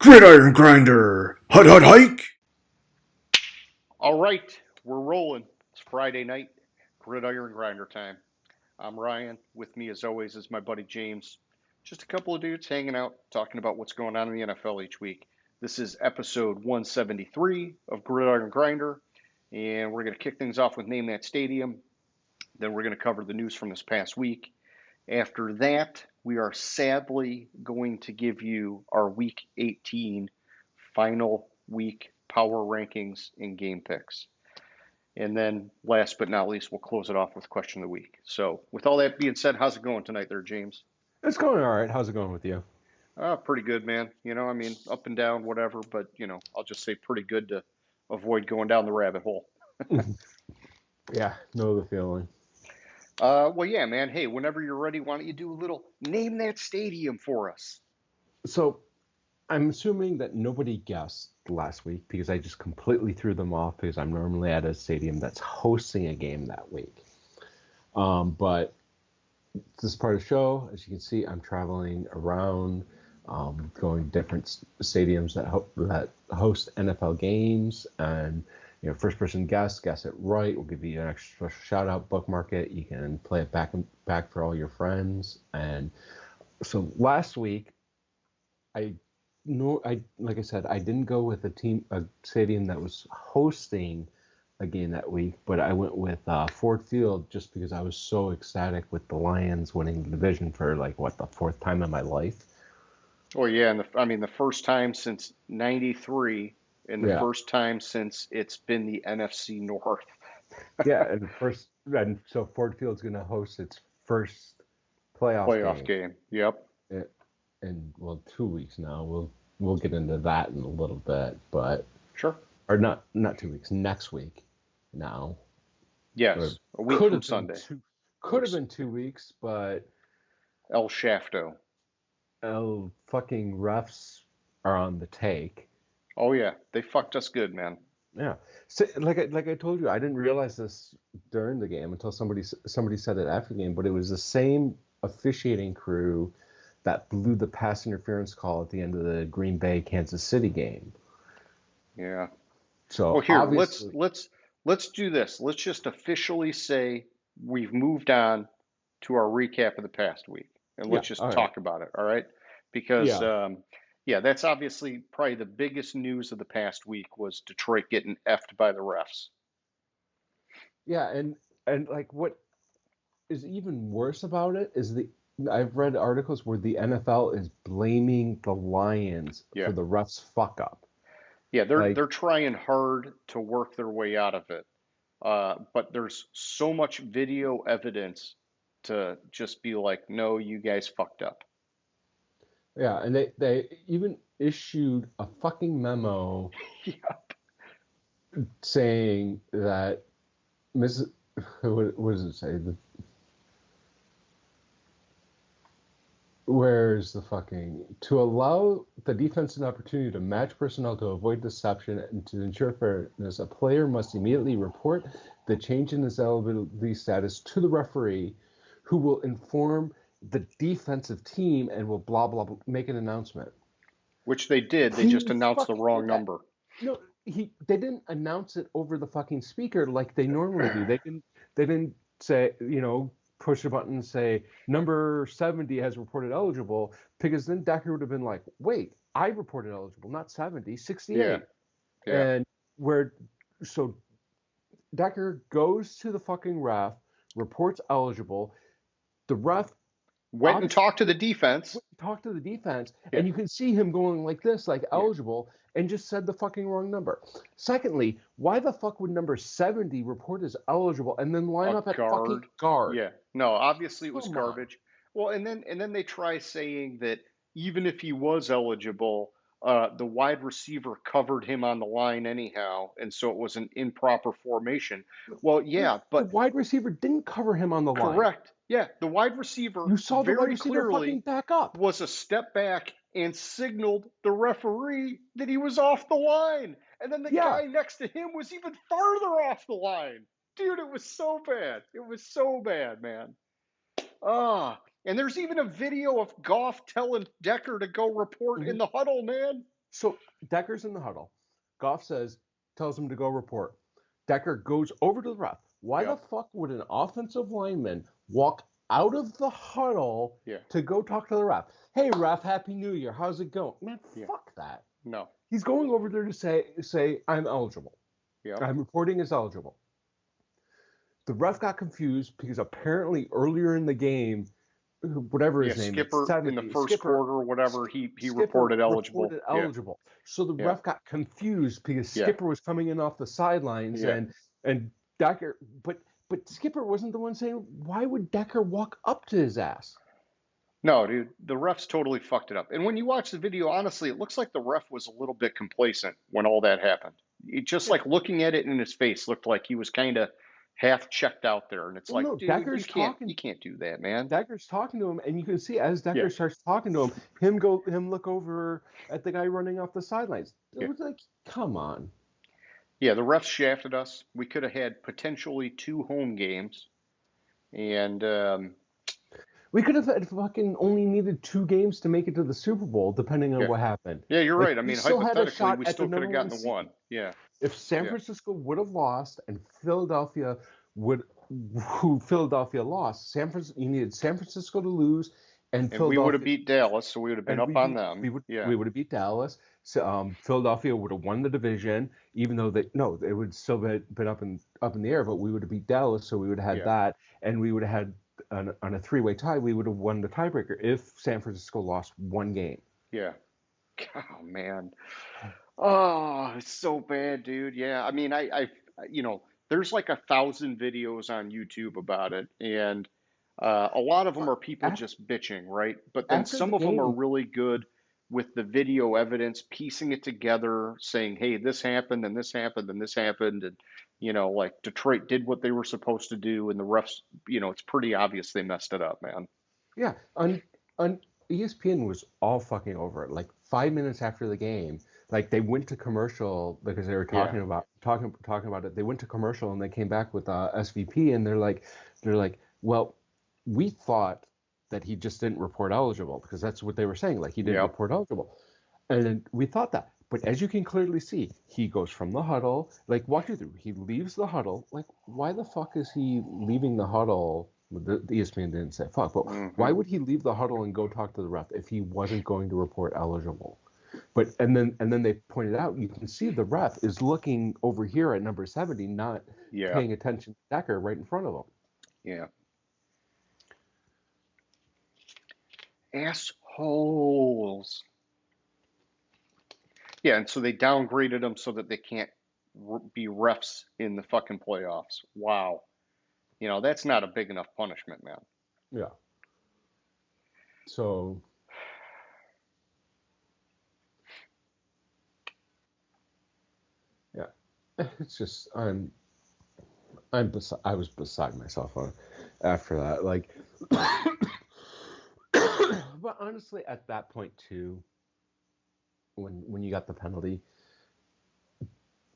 Gridiron Grinder! Hut hut hike! All right, we're rolling. It's Friday night, Gridiron Grinder time. I'm Ryan. With me, as always, is my buddy James. Just a couple of dudes hanging out, talking about what's going on in the NFL each week. This is episode 173 of Gridiron Grinder, and we're going to kick things off with Name That Stadium. Then we're going to cover the news from this past week. After that, we are sadly going to give you our Week 18 final week power rankings and game picks. And then last but not least, we'll close it off with question of the week. So with all that being said, how's it going tonight there, James? It's going all right. How's it going with you? Pretty good, man. Up and down, whatever, but I'll just say pretty good to avoid going down the rabbit hole. Yeah, know the feeling. Well, yeah, man. Hey, whenever you're ready, why don't you do a little name that stadium for us? So I'm assuming that nobody guessed last week because I just completely threw them off because I'm normally at a stadium that's hosting a game that week. But this is part of the show. As you can see, I'm traveling around, going to different stadiums that host NFL games, and first person guess it right. We'll give you an extra special shout out, bookmark it. You can play it back and back for all your friends. And so last week, like I said, I didn't go with a stadium that was hosting a game that week, but I went with Ford Field just because I was so ecstatic with the Lions winning the division for the fourth time in my life. Oh yeah, and the first time since '93, and the Yeah, first time since it's been the NFC North. yeah, and so Ford Field's going to host its first playoff Playoff game game. Yep. in 2 weeks now. We'll get into that in a little bit, but Sure. or not 2 weeks, next week now. Or Yes. A week could from have been Sunday. could have been 2 weeks, but El Shafto. fucking refs are on the take. Oh yeah, they fucked us good, man. Yeah, so, like I told you, I didn't realize this during the game until somebody said it after the game. But it was the same officiating crew that blew the pass interference call at the end of the Green Bay Kansas City game. Yeah. Well, So here obviously, let's do this. Let's just officially say we've moved on to our recap of the past week, and yeah, let's just all right, talk about it. All right? Because yeah, yeah, that's obviously probably the biggest news of the past week was Detroit getting effed by the refs. yeah, and what is even worse about it is I've read articles where the NFL is blaming the Lions Yeah. for the refs fuck up. Yeah, they're Like, they're trying hard to work their way out of it. But there's so much video evidence to just be like, no, you guys fucked up. yeah, and they even issued a fucking memo Yeah. saying that Mrs. What does it say? Where's the fucking to allow the defense an opportunity to match personnel to avoid deception and to ensure fairness, a player must immediately report the change in his eligibility status to the referee, who will inform the defensive team and will blah blah blah make an announcement. Which they did. They just He announced the fucking wrong did that. number. No, they didn't announce it over the fucking speaker like they normally do. They didn't say, push a button and say number 70 has reported eligible, because then Decker would have been like, wait, I reported eligible, not 70, Yeah, 68. yeah. And where so Decker goes to the fucking ref, reports eligible. The ref Went and obviously talked to the defense. talk to the defense, Yeah, and you can see him going like this, like yeah. eligible, and just said the fucking wrong number. Secondly, why the fuck would number 70 report as eligible and then line A up at fucking guard. guard? Yeah. No, obviously it was Come on. garbage. Well, and then they try saying that even if he was eligible, the wide receiver covered him on the line anyhow, and so it was an improper formation. Well, yeah, The but wide receiver didn't cover him on the line. correct. Yeah, the wide receiver You saw the wide very receiver fucking clearly back up. was a step back and signaled the referee that he was off the line. And then the Yeah. guy next to him was even farther off the line. Dude, it was so bad. It was so bad, man. And there's even a video of Goff telling Decker to go report in the huddle, man. So Decker's in the huddle. Goff tells him to go report. Decker goes over to the ref. Why the fuck would an offensive lineman walk out of the huddle to go talk to the ref? Hey, ref, Happy New Year. How's it going? Man, fuck that. No. He's going over there to say I'm eligible. Yeah. I'm reporting as eligible. The ref got confused because apparently earlier in the game, whatever his name Skipper, is, 70, in the first quarter or whatever, he reported eligible. So the ref got confused because Skipper was coming in off the sidelines and Decker, but Skipper wasn't the one saying, why would Decker walk up to his ass? No, dude, the refs totally fucked it up. And when you watch the video, honestly, it looks like the ref was a little bit complacent when all that happened. It just like looking at it in his face looked like he was kind of half checked out there. And it's dude, you can't do that, man. Decker's talking to him, and you can see as Decker starts talking to him look over at the guy running off the sidelines. It was like, come on. Yeah, the refs shafted us. We could have had potentially 2 home games. And we could have fucking only needed 2 games to make it to the Super Bowl, depending on what happened. Yeah, you're right. I mean, hypothetically, we still could have gotten the 1. Yeah. If San Francisco would have lost and Philadelphia lost, you needed San Francisco to lose, and we would have beat Dallas, so we would have been up on them. We would have beat Dallas. So, Philadelphia would have won the division, even though it would still been up in the air. But we would have beat Dallas, so we would have had that, and we would have had on a 3-way tie. We would have won the tiebreaker if San Francisco lost 1 game. Yeah. Oh man. Oh, it's so bad, dude. Yeah. I mean, I there's like 1,000 videos on YouTube about it, and a lot of them are people just bitching, right? But then some of them are really good with the video evidence, piecing it together, saying, hey, this happened and this happened and this happened. And, like Detroit did what they were supposed to do. And the refs, it's pretty obvious they messed it up, man. Yeah. On ESPN was all fucking over it. Like 5 minutes after the game, like they went to commercial because they were talking about it. They went to commercial and they came back with SVP and they're like, well, we thought that he just didn't report eligible because that's what they were saying. Like he didn't report eligible. And we thought that. But as you can clearly see, he goes from the huddle, like walk you through. He leaves the huddle. Like, why the fuck is he leaving the huddle? The ESPN didn't say fuck, but why would he leave the huddle and go talk to the ref if he wasn't going to report eligible? But and then they pointed out, you can see the ref is looking over here at number 70, not paying attention to Decker right in front of him. Yeah. Assholes. Yeah, and so they downgraded them so that they can't be refs in the fucking playoffs. Wow. That's not a big enough punishment, man. Yeah. So. Yeah. It's just, I was beside myself after that. Like, but honestly, at that point too, when you got the penalty,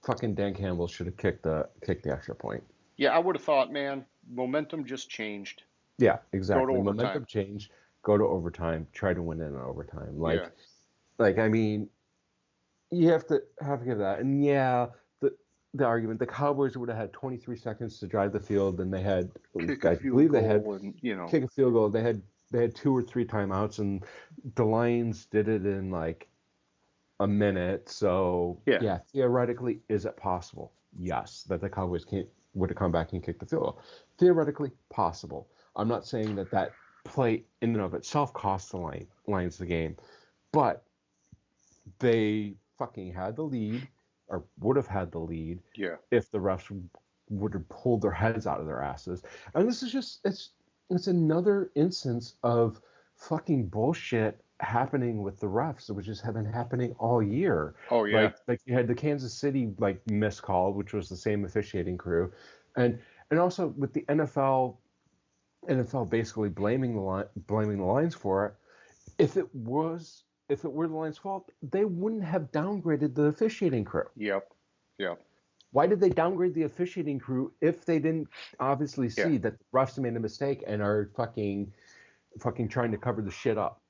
fucking Dan Campbell should have kicked the extra point. Yeah, I would have thought, man, momentum just changed. Yeah, exactly. Momentum changed. Go to overtime. Try to win it in overtime. Like I mean, you have to give that. And yeah, the argument, the Cowboys would have had 23 seconds to drive the field, and they had, kick a field goal. They had 2 or 3 timeouts, and the Lions did it in like a minute. So yeah, theoretically, is it possible? Yes, that the Cowboys would have come back and kicked the field goal. Theoretically possible. I'm not saying that play in and of itself cost the Lions the game, but they fucking had the lead, or would have had the lead, if the refs would have pulled their heads out of their asses. And this is just it's another instance of fucking bullshit happening with the refs, which has been happening all year. Oh yeah. Like you had the Kansas City missed call, which was the same officiating crew, and also with the NFL basically blaming the Lions for it. If it were the Lions' fault, they wouldn't have downgraded the officiating crew. Yep. Why did they downgrade the officiating crew if they didn't obviously see that the refs made a mistake and are fucking trying to cover the shit up?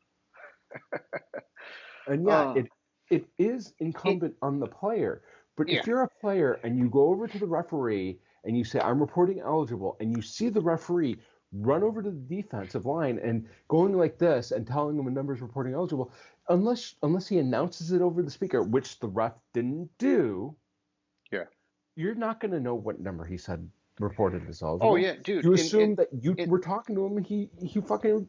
And it is incumbent on the player. But Yeah. if you're a player and you go over to the referee and you say, I'm reporting eligible, and you see the referee run over to the defensive line and going like this and telling him a number's reporting eligible, unless he announces it over the speaker, which the ref didn't do, Yeah. you're not going to know what number he said reported as eligible. Oh yeah, dude. You assume that you and, were talking to him and he fucking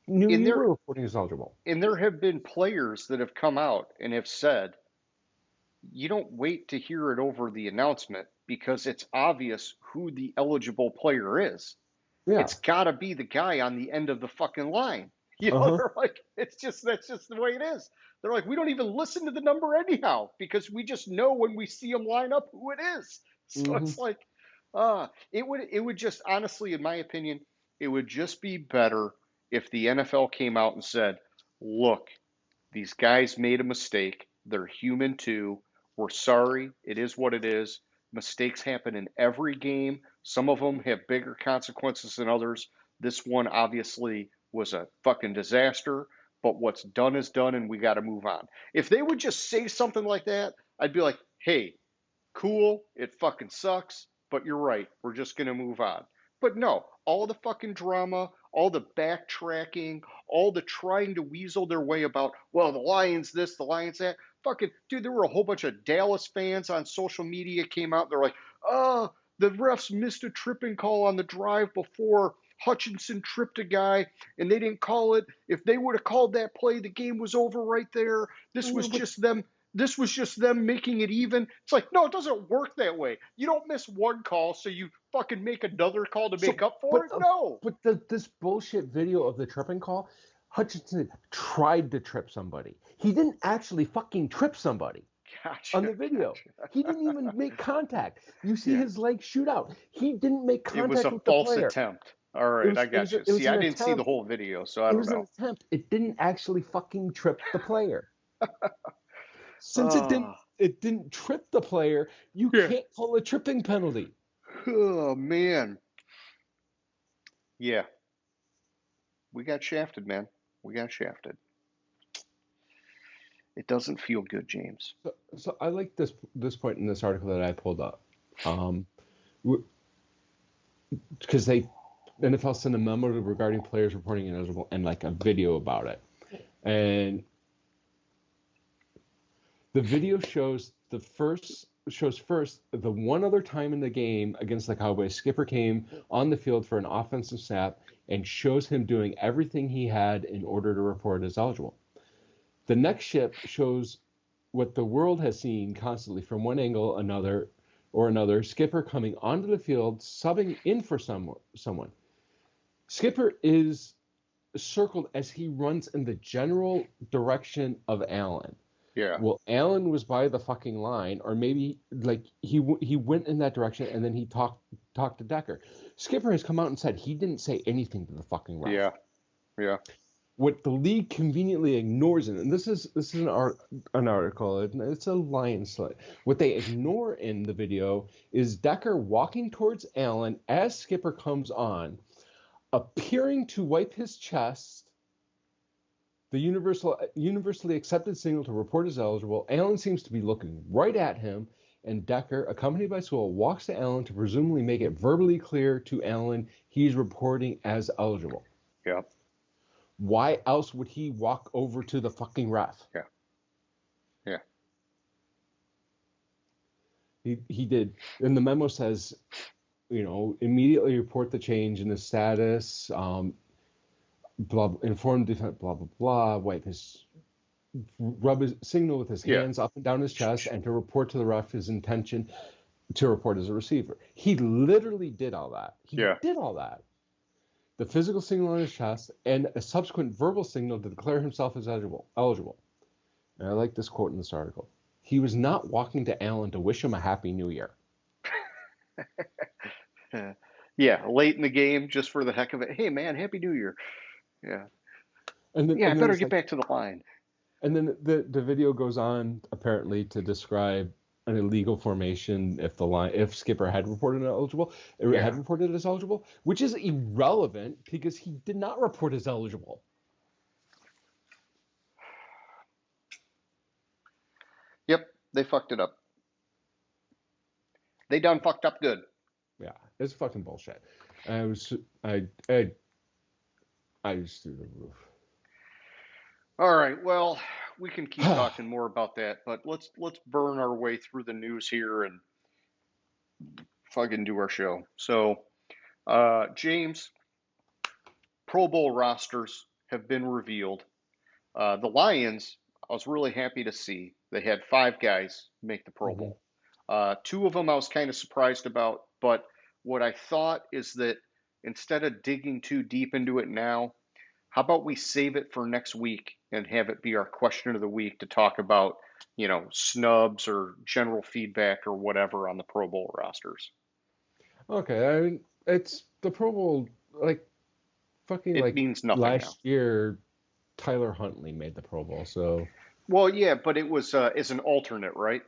knew and you there were reporting as eligible. and there have been players that have come out and have said, you don't wait to hear it over the announcement because it's obvious who the eligible player is. Yeah. It's got to be the guy on the end of the fucking line. They're like, that's just the way it is. They're like, we don't even listen to the number anyhow because we just know when we see them line up who it is. So it's like, it would just honestly, in my opinion, it would just be better if the NFL came out and said, look, these guys made a mistake. They're human too. We're sorry. It is what it is. Mistakes happen in every game. Some of them have bigger consequences than others. This one obviously was a fucking disaster, but what's done is done and we got to move on. If they would just say something like that, I'd be like, hey, cool, it fucking sucks, but you're right. We're just going to move on. But no, all the fucking drama, all the backtracking, all the trying to weasel their way about, well, the Lions this, the Lions that. Fucking, dude, there were a whole bunch of Dallas fans on social media came out. They're like, oh, the refs missed a tripping call on the drive before Hutchinson tripped a guy and they didn't call it. If they would have called that play, the game was over right there. This was just them making it even. It's like, no, it doesn't work that way. You don't miss one call, so you fucking make another call to make up for it? No. But this bullshit video of the tripping call, Hutchinson tried to trip somebody. He didn't actually fucking trip somebody. Gotcha, on the video. Gotcha. He didn't even make contact. You see his leg shoot out. He didn't make contact with the player. It was a false attempt. All right, I got you. See, I didn't see the whole video, so I don't know. It was an attempt. It didn't actually fucking trip the player. Since it didn't trip the player, you can't call a tripping penalty. Oh, man. Yeah. We got shafted, man. We got shafted. It doesn't feel good, James. So I like this point in this article that I pulled up. Because NFL sent a memo regarding players reporting ineligible and like a video about it. And the video shows first the one other time in the game against the Cowboys, Skipper came on the field for an offensive snap and shows him doing everything he had in order to report as eligible. The next ship shows what the world has seen constantly from one angle another, Skipper coming onto the field, subbing in for someone. Skipper is circled as he runs in the general direction of Allen. Yeah. Well, Allen was by the fucking line, or maybe like he went in that direction and then he talked to Decker. Skipper has come out and said he didn't say anything to the fucking ref. Yeah. What the league conveniently ignores, and this is an article, it's a Lions slit. What they ignore in the video is Decker walking towards Allen as Skipper comes on, appearing to wipe his chest. The universally accepted signal to report as eligible. Allen seems to be looking right at him, and Decker, accompanied by Sewell, walks to Allen to presumably make it verbally clear to Allen he's reporting as eligible. Yeah. Why else would he walk over to the fucking ref? Yeah. He did. And the memo says, immediately report the change in the status, inform defense, blah, blah, blah, rub his signal with his hands up and down his chest, and to report to the ref his intention to report as a receiver. He literally did all that. He did all that. The physical signal on his chest, and a subsequent verbal signal to declare himself as eligible. And I like this quote in this article. He was not walking to Allen to wish him a happy new year. Yeah, late in the game, just for the heck of it. Hey, man, happy new year. Yeah. And then, I better get back to the line. And then the video goes on, apparently, to describe an illegal formation if Skipper had reported as eligible, which is irrelevant because he did not report as eligible. Yep, they fucked it up. They done fucked up good. Yeah, it's fucking bullshit. I was I just threw the roof. All right, well, we can keep talking more about that, but let's burn our way through the news here and fucking do our show. So, James, Pro Bowl rosters have been revealed. The Lions, I was really happy to see they had five guys make the Pro Hmm. Bowl. Two of them I was kind of surprised about, but what I thought is that instead of digging too deep into it now, how about we save it for next week and have it be our question of the week to talk about, snubs or general feedback or whatever on the Pro Bowl rosters? Okay, I mean, it's the Pro Bowl, like fucking It like means nothing now. last year. Tyler Huntley made the Pro Bowl, so Well, yeah, but it was as an alternate, right?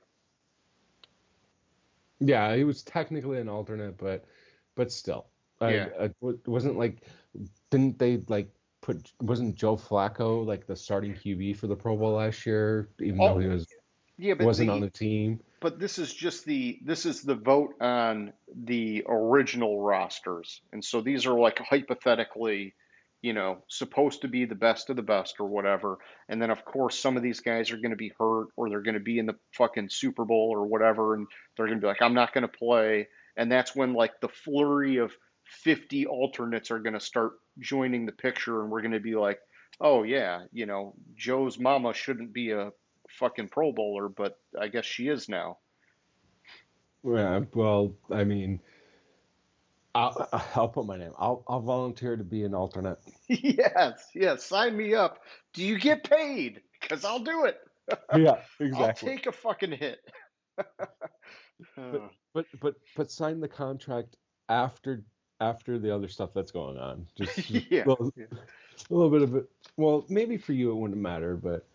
yeah, he was technically an alternate, but still, Yeah. it wasn't like didn't they like put wasn't Joe Flacco like the starting QB for the Pro Bowl last year, even though Oh, he yeah, wasn't on the team? but this is the vote on the original rosters. And so these are like hypothetically, supposed to be the best of the best or whatever. And then of course some of these guys are going to be hurt or they're going to be in the fucking Super Bowl or whatever and they're going to be like I'm not going to play. And that's when like the flurry of 50 alternates are going to start joining the picture and we're going to be like, "Oh yeah, Joe's mama shouldn't be a fucking Pro Bowler, but I guess she is now." Yeah, well, I mean, I'll put my name. I'll volunteer to be an alternate. Yes, yes, sign me up. Do you get paid? Because I'll do it. Yeah, I'll exactly. take a fucking hit. But Uh, but sign the contract after the other stuff that's going on. Just yeah, yeah, a little bit of it. Well, maybe for you it wouldn't matter, but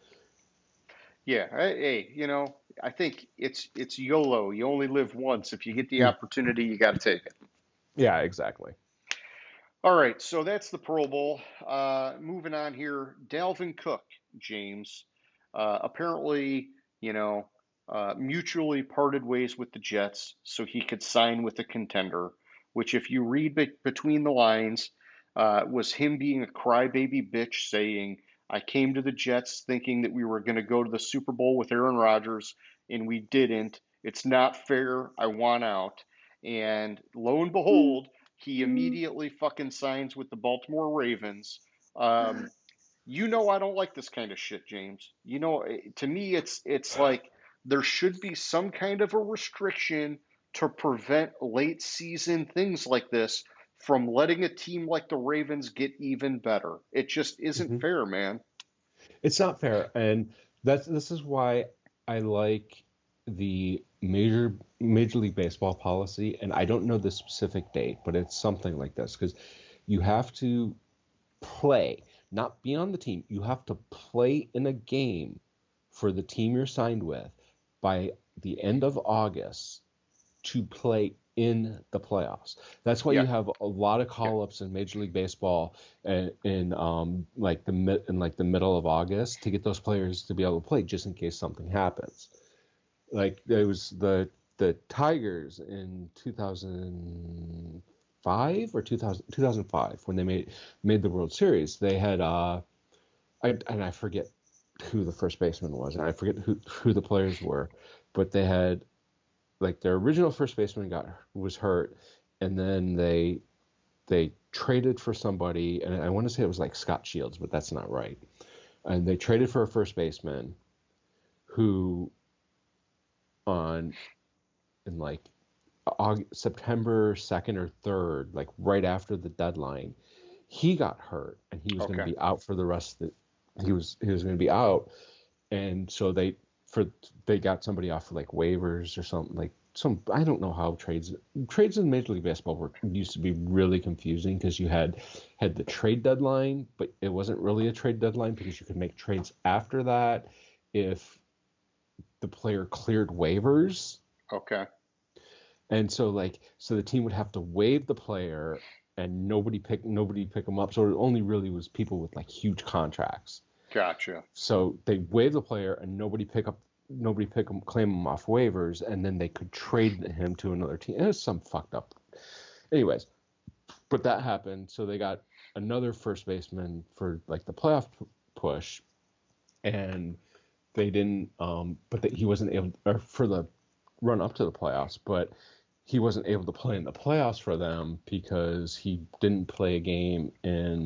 yeah. Hey, I think it's YOLO. You only live once. If you get the opportunity, you got to take it. yeah, exactly. All right, so that's the Pro Bowl. Moving on here, Dalvin Cook, James, apparently, you know, mutually parted ways with the Jets so he could sign with a contender, which, if you read between the lines, was him being a crybaby bitch saying, I came to the Jets thinking that we were going to go to the Super Bowl with Aaron Rodgers, and we didn't. It's not fair. I want out. And lo and behold, he immediately fucking signs with the Baltimore Ravens. Um, I don't like this kind of shit, James. To me, it's like there should be some kind of a restriction to prevent late season things like this from letting a team like the Ravens get even better. It just isn't Hmm. fair, man. It's not fair, and this is why I like the Major League Baseball policy, and I don't know the specific date, but it's something like this because you have to play, not be on the team. You have to play in a game for the team you're signed with by the end of August to play in the playoffs. That's why Yeah, you have a lot of yeah, call-ups in Major League Baseball in like the middle of August to get those players to be able to play just in case something happens. Like there was the Tigers in 2005 or 2005 when they made the World Series. They had I forget who the first baseman was, and I forget who the players were, but they had like their original first baseman was hurt, and then they traded for somebody, and I want to say it was like Scott Shields, but that's not right. And they traded for a first baseman who on in like September 2nd or 3rd, like right after the deadline, he got hurt and he was going to okay. be out for the rest of the he was going to be out, and so they got somebody off for like waivers or something like some I don't know how trades in Major League Baseball used to be really confusing because you had the trade deadline, but it wasn't really a trade deadline because you could make trades after that if the player cleared waivers. Okay. And so the team would have to waive the player and nobody pick them up. So it only really was people with like huge contracts. Gotcha. So they waive the player and nobody nobody claim him off waivers, and then they could trade him to another team. It was some fucked up. Anyways, but that happened, so they got another first baseman for like the playoff push, and they didn't. He wasn't able, or for the run up to the playoffs, but he wasn't able to play in the playoffs for them because he didn't play a game in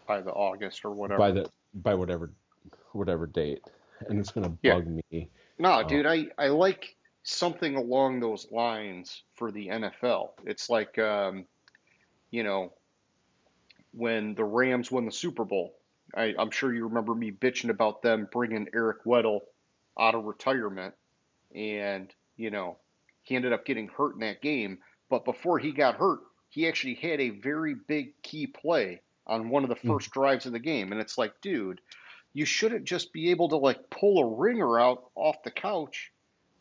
by the August or whatever. By whatever date, and it's gonna Yeah. bug me. No, dude, I like something along those lines for the NFL. It's like, you know, when the Rams won the Super Bowl. I'm sure you remember me bitching about them bringing Eric Weddle out of retirement, and he ended up getting hurt in that game. But before he got hurt, he actually had a very big key play on one of the first drives of the game, and it's like, dude, you shouldn't just be able to like pull a ringer out off the couch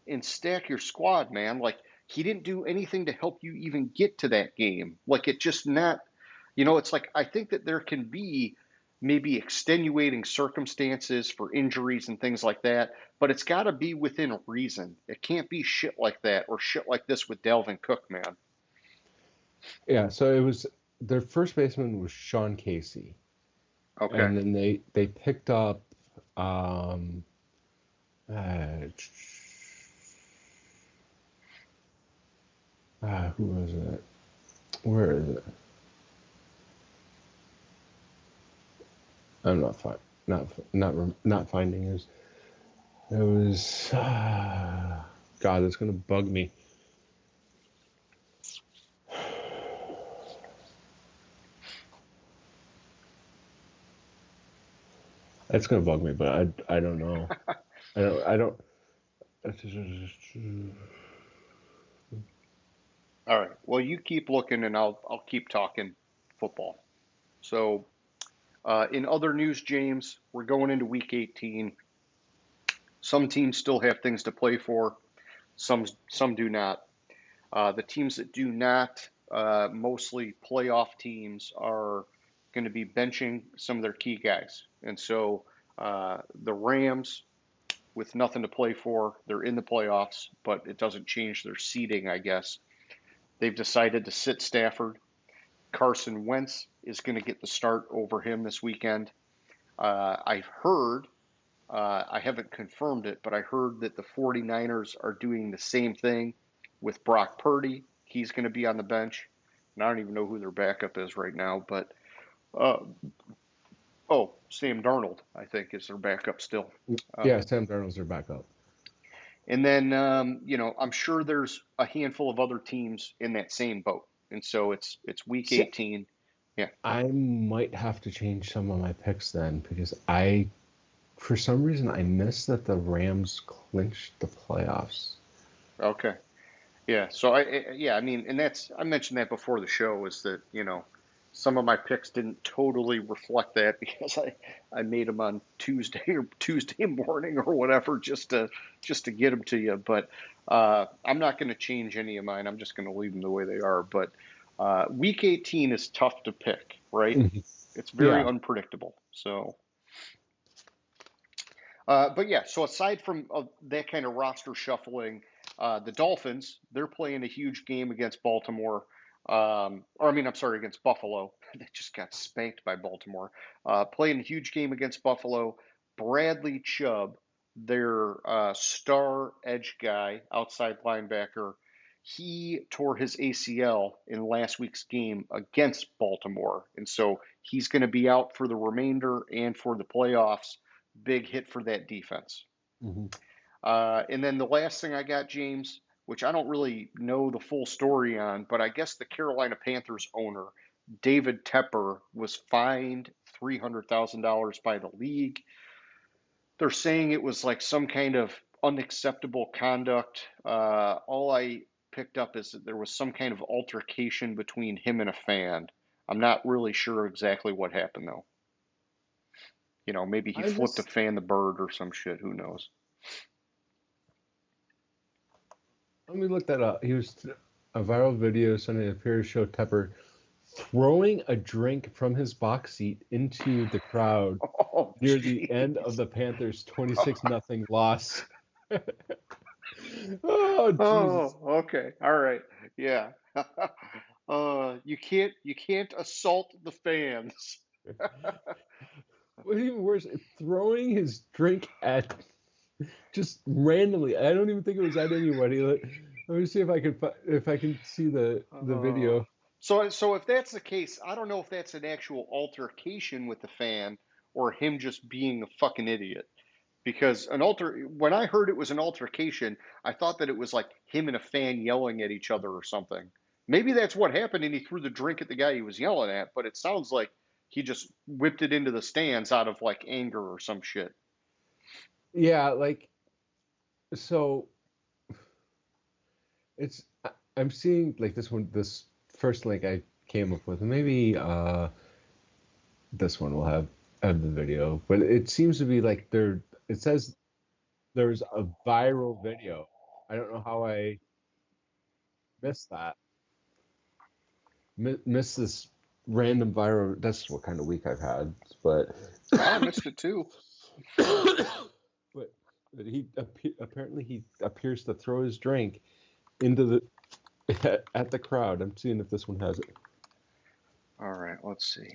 and stack your squad, man. Like he didn't do anything to help you even get to that game. Like it just not, it's like I think that there can be maybe extenuating circumstances for injuries and things like that, but it's got to be within reason. It can't be shit like that or shit like this with Dalvin Cook, man. Yeah, so it was their first baseman was Sean Casey. Okay. And then they picked up who was it? Where is it? I'm not finding his. It was God, it's gonna bug me. It's gonna bug me, but I don't know. I don't. All right. Well, you keep looking, and I'll keep talking football. So, in other news, James, we're going into Week 18. Some teams still have things to play for. Some do not. The teams that do not, mostly playoff teams, are going to be benching some of their key guys. And so the Rams, with nothing to play for, they're in the playoffs, but it doesn't change their seeding, I guess. They've decided to sit Stafford. Carson Wentz is going to get the start over him this weekend. I've heard, I haven't confirmed it, but I heard that the 49ers are doing the same thing with Brock Purdy. He's going to be on the bench. And I don't even know who their backup is right now, but Sam Darnold, I think, is their backup still. Yeah, Sam Darnold's their backup. And then, I'm sure there's a handful of other teams in that same boat. And so it's Week 18. Yeah. I might have to change some of my picks then because for some reason, I missed that the Rams clinched the playoffs. Okay. Yeah. So I mean, and I mentioned that before the show is that, some of my picks didn't totally reflect that because I made them on Tuesday morning or whatever just to get them to you. But I'm not going to change any of mine. I'm just going to leave them the way they are. But Week 18 is tough to pick, right? It's very unpredictable. So, but yeah. So aside from that kind of roster shuffling, the Dolphins, they're playing a huge game against Baltimore. Against Buffalo. They just got spanked by Baltimore. Playing a huge game against Buffalo. Bradley Chubb, their star edge guy, outside linebacker, he tore his ACL in last week's game against Baltimore. And so he's going to be out for the remainder and for the playoffs. Big hit for that defense. Mm-hmm. And then the last thing I got, James, which I don't really know the full story on, but I guess the Carolina Panthers owner, David Tepper, was fined $300,000 by the league. They're saying it was like some kind of unacceptable conduct. All I picked up is that there was some kind of altercation between him and a fan. I'm not really sure exactly what happened, though. Maybe he flipped a fan the bird or some shit. Who knows? Let me look that up. He was a viral video Sunday appears to show Tepper throwing a drink from his box seat into the crowd near the end of the Panthers' 26-0 loss Oh, Jesus. Oh, okay. All right. Yeah. You can't assault the fans. What even worse, throwing his drink at just randomly. I don't even think it was at anybody. Let me see if I can if I can see the Oh. video. So if that's the case, I don't know if that's an actual altercation with the fan or him just being a fucking idiot. Because when I heard it was an altercation, I thought that it was like him and a fan yelling at each other or something. Maybe that's what happened and he threw the drink at the guy he was yelling at, but it sounds like he just whipped it into the stands out of like anger or some shit. Yeah, like so it's I'm seeing like this first link I came up with. Maybe this one will have the video, but it seems to be like there. It says there's a viral video. I don't know how I missed that. Missed this random viral. That's what kind of week I've had, but I missed it too. but he apparently he appears to throw his drink into the at the crowd. I'm seeing if this one has it. All right, let's see.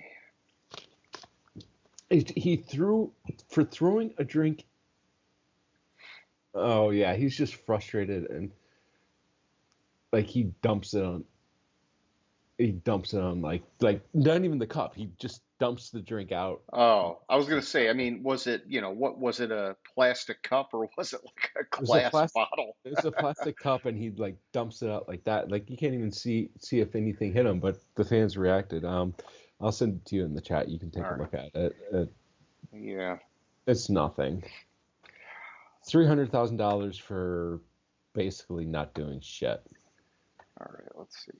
He threw for throwing a drink. Oh yeah, he's just frustrated and like he dumps it on like not even the cup. He just dumps the drink out. Oh, I was gonna say, I mean, was it, what was it, a plastic cup or was it like a It was a glass plastic. bottle? It's a plastic cup, and he like dumps it out like that. Like you can't even see if anything hit him, but the fans reacted. I'll send it to you in the chat. You can take All a right. look at it. Yeah. It's nothing. $300,000 for basically not doing shit. All right, let's see.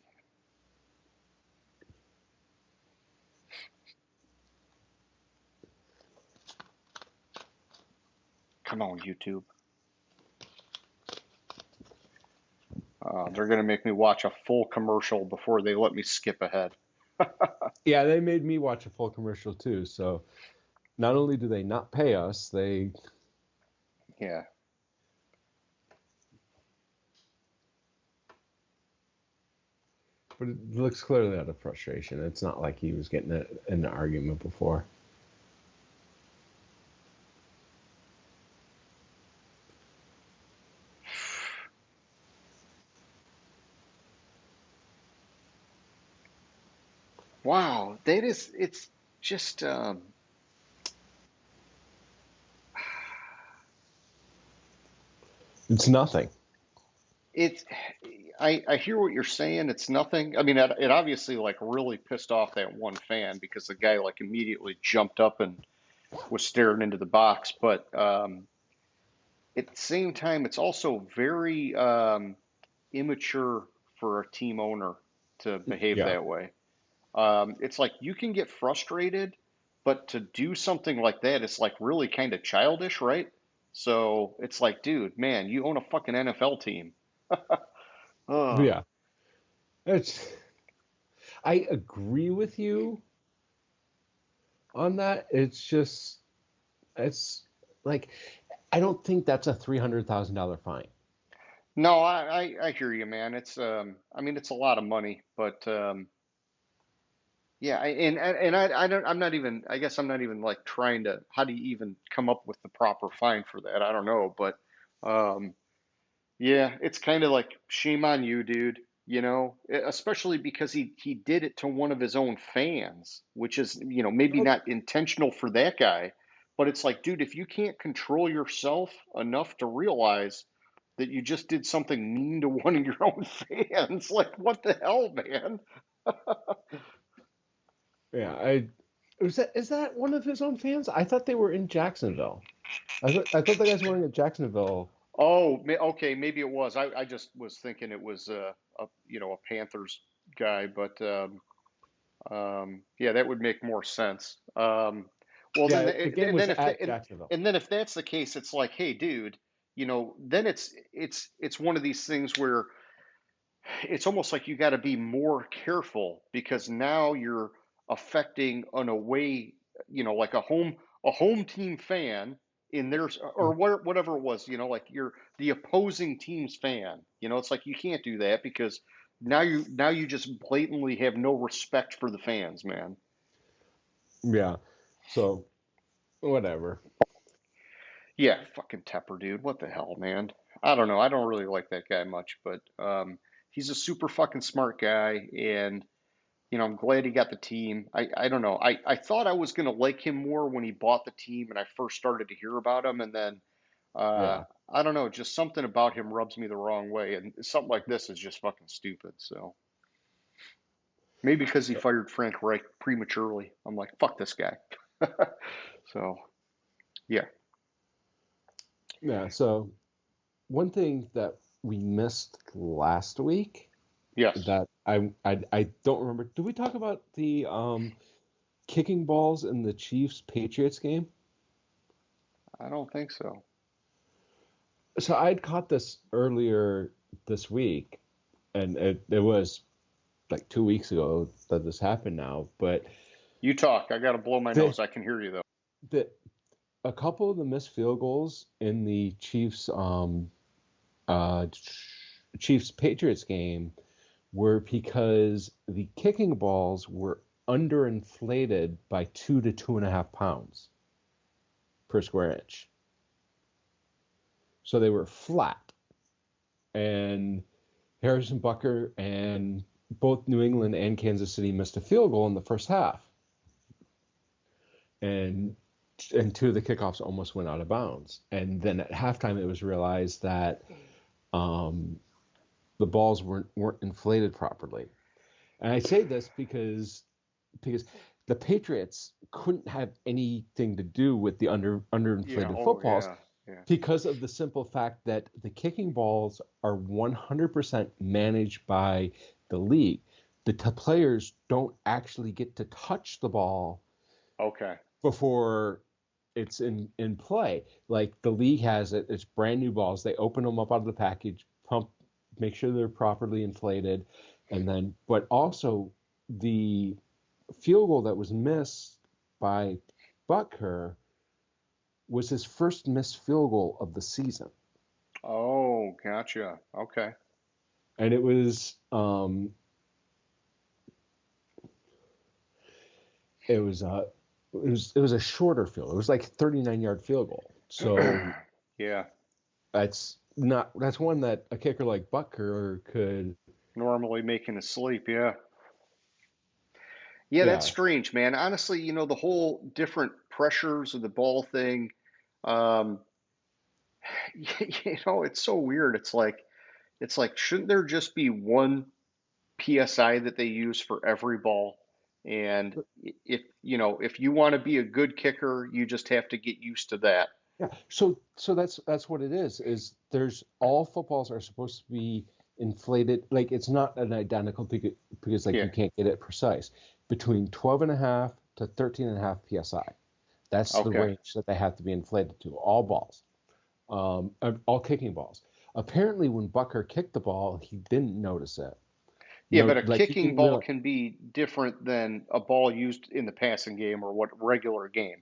Come on, YouTube. They're gonna make me watch a full commercial before they let me skip ahead. Yeah, they made me watch a full commercial too. So not only do they not pay us, Yeah. but it looks clearly out of frustration. It's not like he was getting in an argument before. Wow, it's just, It's nothing. it's, I hear what you're saying. It's nothing. I mean, it obviously like really pissed off that one fan because the guy like immediately jumped up and was staring into the box. But at the same time, it's also very immature for a team owner to behave Yeah. that way. It's like you can get frustrated, but to do something like that, it's like really kind of childish, right? So it's like, dude, man, you own a fucking NFL team. But Oh, yeah. It's I agree with you on that. It's like I don't think that's a $300,000 fine. no, I hear you, man. I mean, it's a lot of money, but yeah, I don't, I'm not even, I guess I'm not even like trying to, how do you even come up with the proper fine for that? I don't know, but um, yeah, it's kind of like shame on you, dude. Especially because he did it to one of his own fans, which is, maybe Well, not intentional for that guy, but it's like, dude, if you can't control yourself enough to realize that you just did something mean to one of your own fans, like what the hell, man? yeah, I is that one of his own fans? I thought they were in Jacksonville. I thought the guys wearing at Jacksonville. Oh, okay, maybe it was. I just was thinking it was a Panthers guy, but yeah, that would make more sense. Well, then, Yeah, the game and was then if at Jacksonville. and then if that's the case, it's like, hey, dude, then it's one of these things where it's almost like you got to be more careful because now you're affecting an away, like a home team fan in theirs or whatever it was, like you're the opposing team's fan. It's like you can't do that because now you just blatantly have no respect for the fans, man. Yeah. So whatever. Yeah, fucking Tepper, dude. What the hell, man? I don't know. I don't really like that guy much, but he's a super fucking smart guy, and I'm glad he got the team. I don't know. I thought I was gonna like him more when he bought the team and I first started to hear about him, and then Yeah. I don't know, just something about him rubs me the wrong way, and something like this is just fucking stupid. So maybe because he fired Frank Reich prematurely, I'm like, fuck this guy. So yeah, Yeah. So one thing that we missed last week yes, that I don't remember. Did we talk about the kicking balls in the Chiefs Patriots game? I don't think so. So I'd caught this earlier this week, and it was like 2 weeks ago that this happened now. But You talk. I gotta blow my the nose. I can hear you though. the a couple of the missed field goals in the uh, Chiefs Patriots game were because the kicking balls were underinflated by 2 to 2.5 pounds per square inch. So they were flat. And Harrison Butker and both New England and Kansas City missed a field goal in the first half. And two of the kickoffs almost went out of bounds. And then at halftime, it was realized that the balls weren't inflated properly. And I say this because the Patriots couldn't have anything to do with the Yeah. underinflated Oh footballs yeah. Yeah. because of the simple fact that the kicking balls are 100% managed by the league. The players don't actually get to touch the ball Okay. before it's in play. Like the league has it, it's brand new balls. They open them up out of the package, pump, make sure they're properly inflated, and then. But also the field goal that was missed by Butker was his first missed field goal of the season, Oh, gotcha. Okay. and it was a shorter field. It was like a 39-yard field goal. So Yeah. that's one that a kicker like Butker could. Normally making us sleep. Yeah. Yeah, that's Yeah. strange, man. Honestly, the whole different pressures of the ball thing, um, it's so weird. It's like, shouldn't there just be one PSI that they use for every ball? And if you want to be a good kicker, you just have to get used to that. Yeah. So that's what it is. Is there's all footballs are supposed to be inflated. Like it's not an identical because like Yeah. you can't get it precise. Between 12.5 to 13.5 psi. That's the Okay. range that they have to be inflated to. All balls, all kicking balls. Apparently, when Bucker kicked the ball, he didn't notice it. Yeah, No, but a like he kicking didn't ball realize. can be different than a ball used in the passing game or what regular game.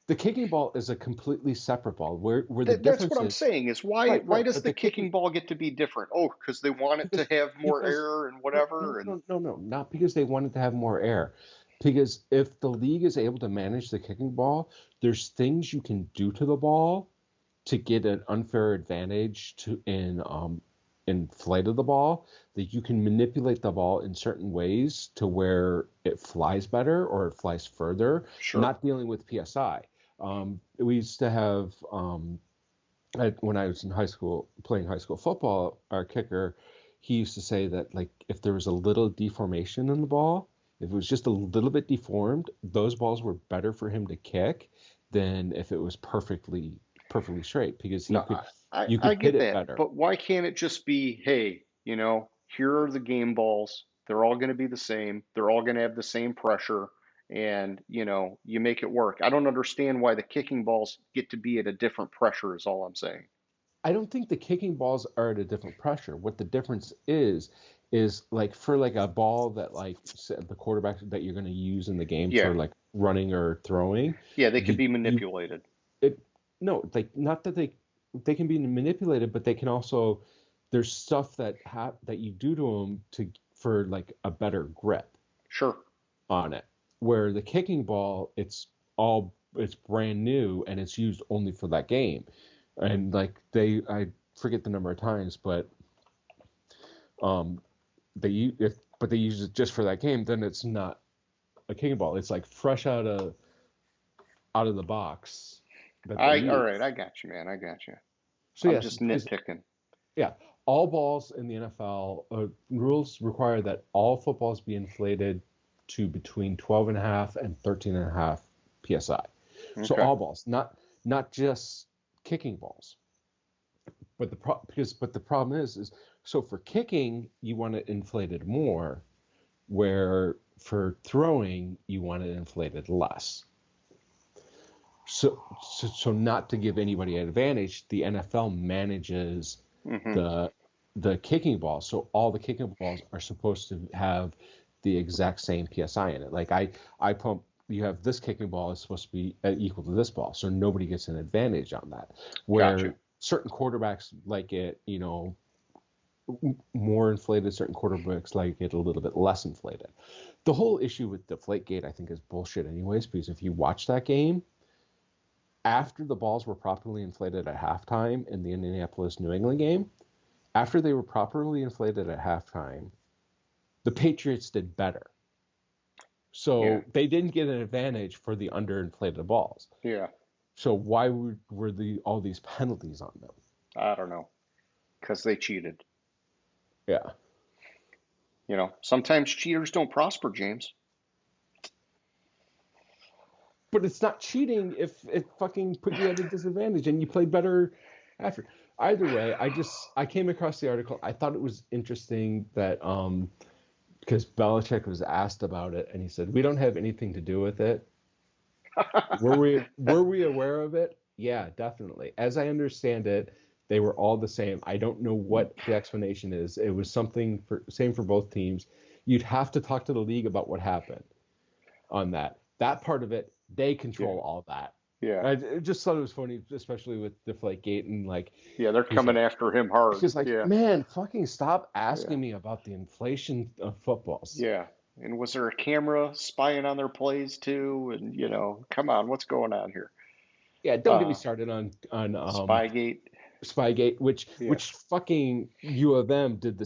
The kicking ball is a completely separate ball. Where the That's what difference I'm is, saying is why right, why right. does But the the kicking kicking ball get to be different? Oh, because they want it to because have more because air and no no whatever and no no no not because they wanted to have more air, because if the league is able to manage the kicking ball, there's things you can do to the ball to get an unfair advantage in flight of the ball, that you can manipulate the ball in certain ways to where it flies better or it flies further, sure. not dealing with psi. We used to have when I was in high school playing high school football, our kicker, he used to say that like if there was a little deformation in the ball, if it was just a little bit deformed, those balls were better for him to kick than if it was perfectly straight because No, you I could hit get it that, better. but why can't it just be, hey, here are the game balls. They're all going to be the same. They're all going to have the same pressure, and you make it work. I don't understand why the kicking balls get to be at a different pressure. Is all I'm saying. I don't think the kicking balls are at a different pressure. What the difference is like for like a ball that like the quarterback that you're going to use in the game Yeah, for like running or throwing, yeah, they could the be you manipulated. it no, like not that they can be manipulated, but they can also there's stuff that you do to them for like a better grip Sure. on it. Where the kicking ball, it's brand new and it's used only for that game. And like I forget the number of times, but um but they use it just for that game, then it's not a kicking ball. It's like fresh out of the box that they All use. right, I got you, man. I got you. So I'm yes, just nitpicking. yeah, all balls in the NFL rules require that all footballs be inflated to between 12 and a half and 13 and a half psi. So Okay. all balls, not just kicking balls. But the problem is so for kicking you want it inflated more, where for throwing you want it inflated less. So not to give anybody an advantage, the NFL manages Hmm. the kicking ball. So all the kicking balls are supposed to have the exact same psi in it. Like I pump. You have this kicking ball is supposed to be equal to this ball, so nobody gets an advantage on that. Gotcha. Where certain quarterbacks like it, more inflated. Certain quarterbacks like it a little bit less inflated. The whole issue with Deflategate, I think, is bullshit, anyways. Because if you watch that game, after the balls were properly inflated at halftime in the Indianapolis New England game, after they were properly inflated at halftime, the Patriots did better. Yeah. So they didn't get an advantage for the underinflated balls. Yeah. So why were all these penalties on them? I don't know. Because they cheated. Yeah. Sometimes cheaters don't prosper, James. But it's not cheating if it fucking put you at a disadvantage and you played better after. Either way, I came across the article. I thought it was interesting that because Belichick was asked about it and he said, "We don't have anything to do with it." Were we aware of it? Yeah, definitely. As I understand it, they were all the same. I don't know what the explanation is. It was something same for both teams. You'd have to talk to the league about what happened on that. That part of it, they Yeah. control all that. Yeah. I just thought it was funny, especially with Deflategate and like Yeah. They're he's coming like after him hard. he's like, Yeah. man, fucking stop Yeah. asking me about the inflation of footballs. Yeah. And was there a camera spying on their plays too? And come on, what's going on here? Yeah, don't get me Uh, started on Spygate. Spygate, Yeah. which fucking U of M did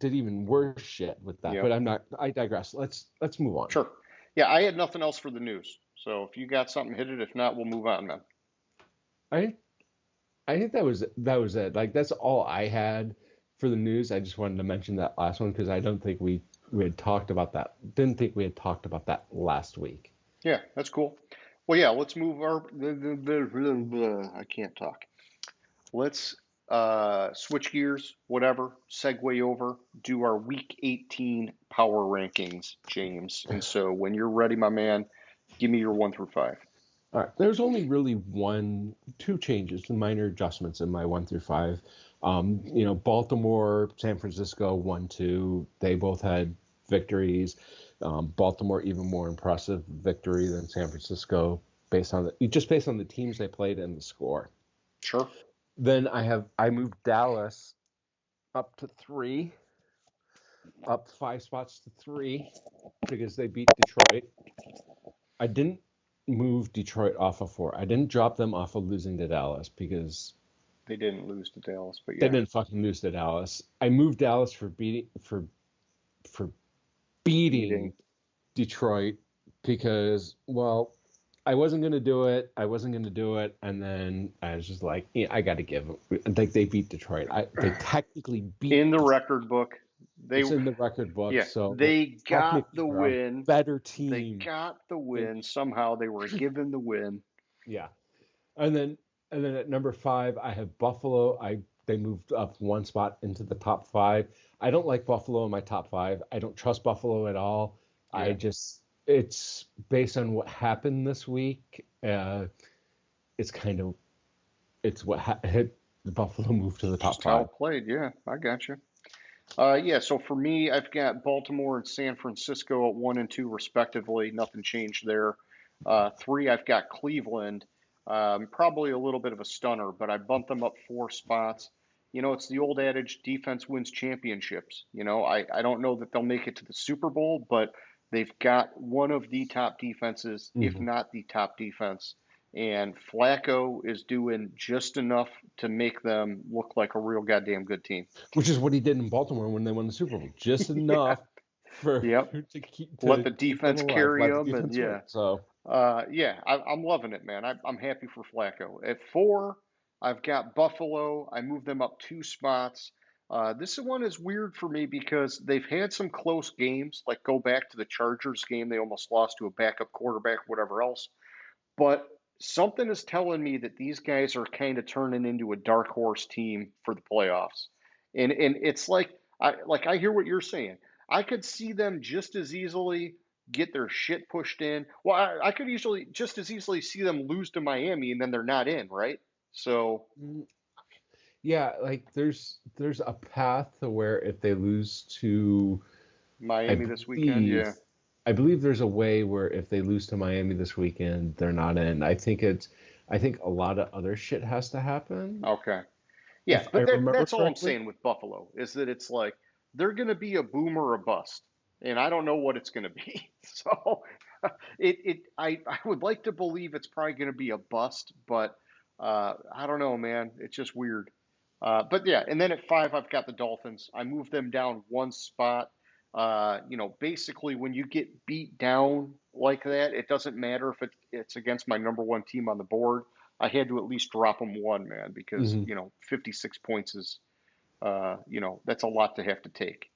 even worse shit with that. Yep. But I digress. Let's move on. Sure. Yeah, I had nothing else for the news. So if you got something, hit it. If not, we'll move on, man. I I think that was it. Like that's all I had for the news. I just wanted to mention that last one because I don't think we had talked about that. Didn't think we had talked about that last week. Yeah, that's cool. Well, yeah, let's move our. I can't talk. Let's switch gears, whatever, segue over, do our week 18 power rankings, James. And so when you're ready, my man, give me your 1 through 5. All right. There's only really two changes, minor adjustments in my 1 through 5. Baltimore, San Francisco, 1-2. They both had victories. Baltimore even more impressive victory than San Francisco based on the teams they played and the score. Sure. Then I moved Dallas up to 3, up 5 spots to 3 because they beat Detroit. I didn't move Detroit off of 4. I didn't drop them off of losing to Dallas because They didn't lose to Dallas, but they yeah. didn't fucking lose to Dallas. I moved Dallas for beating Detroit because, well, I wasn't gonna do it. And then I was just like, yeah, I got to give them. Like they beat Detroit. They technically beat In the record book, it's in the record book. yeah, So they got technically the they're a win. better They team. got the than- win. Somehow they were given the win. Yeah, and then at number 5, I have Buffalo. They moved up 1 spot into the top 5. I don't like Buffalo in my top 5. I don't trust Buffalo at all. Yeah. It's based on what happened this week. It's what hit the Buffalo moved to the top Just how 5. it played. Yeah, I got you. Yeah, so for me, I've got Baltimore and San Francisco at 1 and 2 respectively. Nothing changed there. 3, I've got Cleveland. Probably a little bit of a stunner, but I bumped them up 4 spots. It's the old adage, defense wins championships. I don't know that they'll make it to the Super Bowl, but they've got one of the top defenses, if Hmm. not the top defense. And Flacco is doing just enough to make them look like a real goddamn good team. Which is what he did in Baltimore when they won the Super Bowl. Just Yeah. enough for Yep. Let to the keep them defense alive. carry Let the them, and defense win. yeah. So I'm loving it, man. I'm happy for Flacco. At 4, I've got Buffalo. I moved them up 2 spots. This one is weird for me because they've had some close games, like go back to the Chargers game. They almost lost to a backup quarterback, whatever else. But something is telling me that these guys are kind of turning into a dark horse team for the playoffs. And it's like I hear what you're saying. I could see them just as easily get their shit pushed in. Well, I could usually just as easily see them lose to Miami and then they're not in, right? So mm, yeah, like there's a path to where if they lose to, I Miami this weekend, believe yeah. I believe there's a way where if they lose to Miami this weekend, they're not in. I think a lot of other shit has to happen, Okay. Yeah, if I but remember that's all I'm correctly. saying with Buffalo is that it's like they're going to be a boom or a bust, and I don't know what it's going to be. So I would like to believe it's probably going to be a bust, but I don't know, man. It's just weird. But yeah, and then at 5, I've got the Dolphins. I moved them down 1 spot. Basically, when you get beat down like that, it doesn't matter if it's against my number one team on the board. I had to at least drop them one, man, because Hmm. 56 points is, that's a lot to have to take.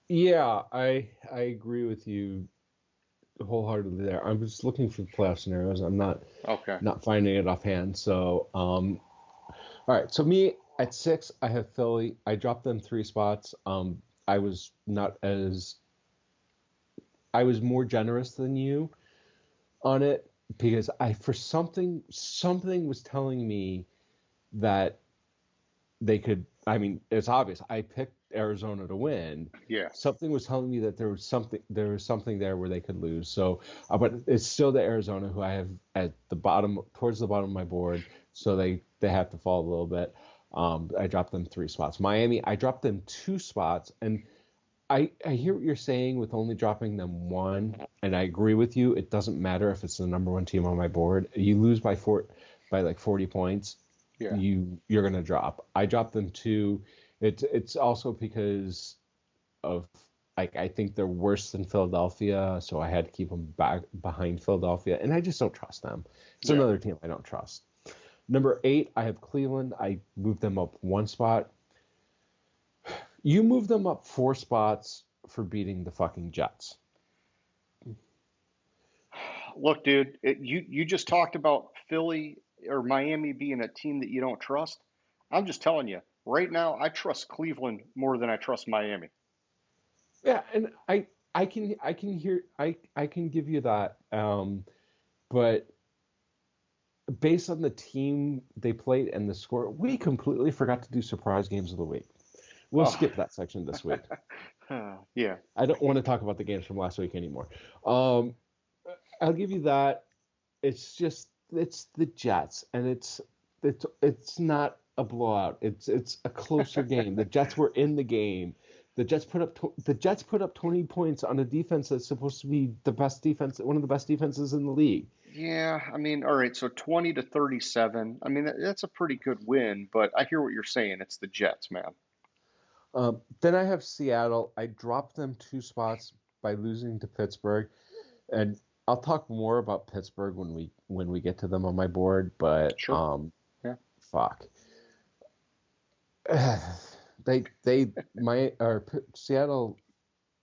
Yeah, I agree with you wholeheartedly there. I'm just looking for the playoff scenarios. I'm Okay. not finding it offhand. So all right. So me at 6, I have Philly. I dropped them 3 spots. I was not as I was more generous than you on it because I for something was telling me that they could. I mean, it's obvious. I picked Arizona to win. Yeah. Something was telling me that there was something there where they could lose. So, but it's still the Arizona who I have at the bottom, towards the bottom of my board. So they have to fall a little bit. I dropped them 3 spots. Miami, I dropped them 2 spots, and I hear what you're saying with only dropping them one, and I agree with you. It doesn't matter if it's the number one team on my board. You lose by like 40 points, Yeah. you're gonna drop. I dropped them 2. It's also because of like I think they're worse than Philadelphia, so I had to keep them back behind Philadelphia, and I just don't trust them. It's Yeah. another team I don't trust. Number 8, I have Cleveland. I moved them up 1 spot. You moved them up 4 spots for beating the fucking Jets. Look, dude, you just talked about Philly or Miami being a team that you don't trust. I'm just telling you, right now, I trust Cleveland more than I trust Miami. Yeah, and I can hear I can give you that. But based on the team they played and the score, we completely forgot to do surprise games of the week. We'll Oh, skip that section this week. yeah. I don't want to talk about the games from last week anymore. Um, I'll give you that. It's the Jets, and it's not a blowout. It's a closer game. The Jets were in the game. The Jets put up 20 points on a defense that's supposed to be the best defense, one of the best defenses in the league. Yeah, I mean, all right, so 20 to 37. I mean, that's a pretty good win, but I hear what you're saying. It's the Jets, man. Then I have Seattle. I dropped them 2 spots by losing to Pittsburgh, and I'll talk more about Pittsburgh when we get to them on my board. But Sure. Yeah. fuck, they my or Seattle.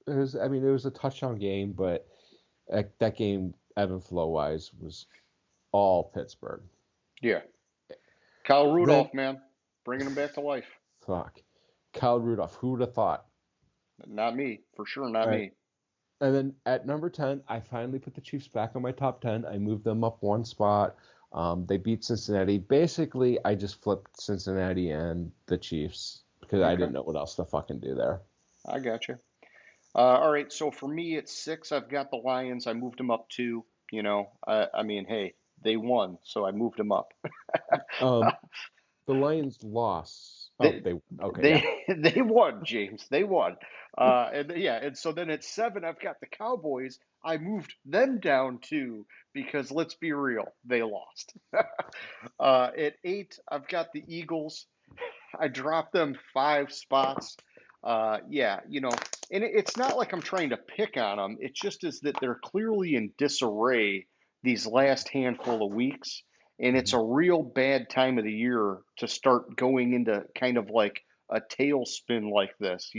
It was a touchdown game, but that game ebb and flow wise was all Pittsburgh. Yeah. Kyle Then Rudolph, man, bringing him back to life. fuck, Kyle Rudolph. Who would have thought? Not me, for sure, not All right. me. And then at number 10, I finally put the Chiefs back on my top 10. I moved them up 1 spot. They beat Cincinnati. Basically, I just flipped Cincinnati and the Chiefs because I Okay, didn't know what else to fucking do there. I got you. All right, so for me at 6, I've got the Lions. I moved them up 2. I mean, hey. They won, so I moved them up. Um, the Lions lost. Oh, They they okay, yeah. they won, James. They won. And so then at 7, I've got the Cowboys. I moved them down 2 because let's be real, they lost. At 8, I've got the Eagles. I dropped them 5 spots. Yeah, and it's not like I'm trying to pick on them. It just is that they're clearly in disarray these last handful of weeks, and it's Mhm. a real bad time of the year to start going into kind of like a tailspin like this.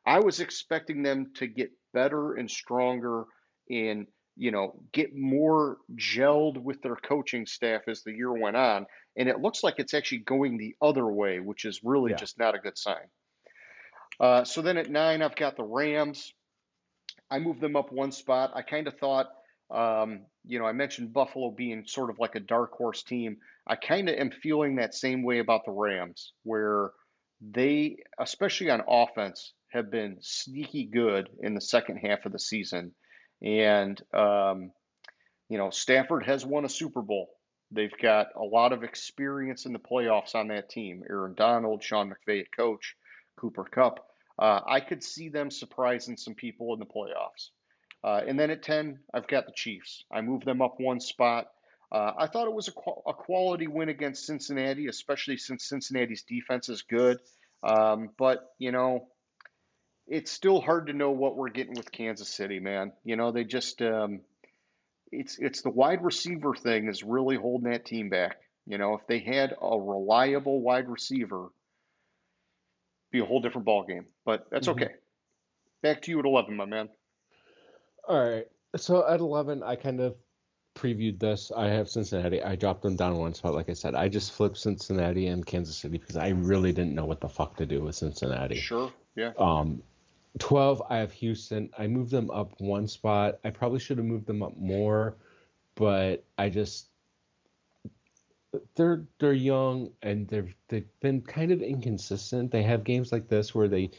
I was expecting them to get better and stronger and get more gelled with their coaching staff as the year went on, and it looks like it's actually going the other way, which is really Yeah. just not a good sign. So then at 9, I've got the Rams. I moved them up 1 spot. I kind of thought, I mentioned Buffalo being sort of like a dark horse team. I kind of am feeling that same way about the Rams, where they, especially on offense, have been sneaky good in the second half of the season. And Stafford has won a Super Bowl. They've got a lot of experience in the playoffs on that team. Aaron Donald, Sean McVay at coach, Cooper Kupp. I could see them surprising some people in the playoffs. And then at 10, I've got the Chiefs. I moved them up 1 spot. I thought it was a quality win against Cincinnati, especially since Cincinnati's defense is good. But it's still hard to know what we're getting with Kansas City, man. They just it's the wide receiver thing is really holding that team back. If they had a reliable wide receiver, be a whole different ball game. But that's Hmm. okay. Back to you at 11, my man. All right. So at 11, I kind of previewed this. I have Cincinnati. I dropped them down 1 spot. Like I said, I just flipped Cincinnati and Kansas City because I really didn't know what the fuck to do with Cincinnati. Sure. Yeah. Um, 12, I have Houston. I moved them up 1 spot. I probably should have moved them up more, but they're young and they've been kind of inconsistent. They have games like this where they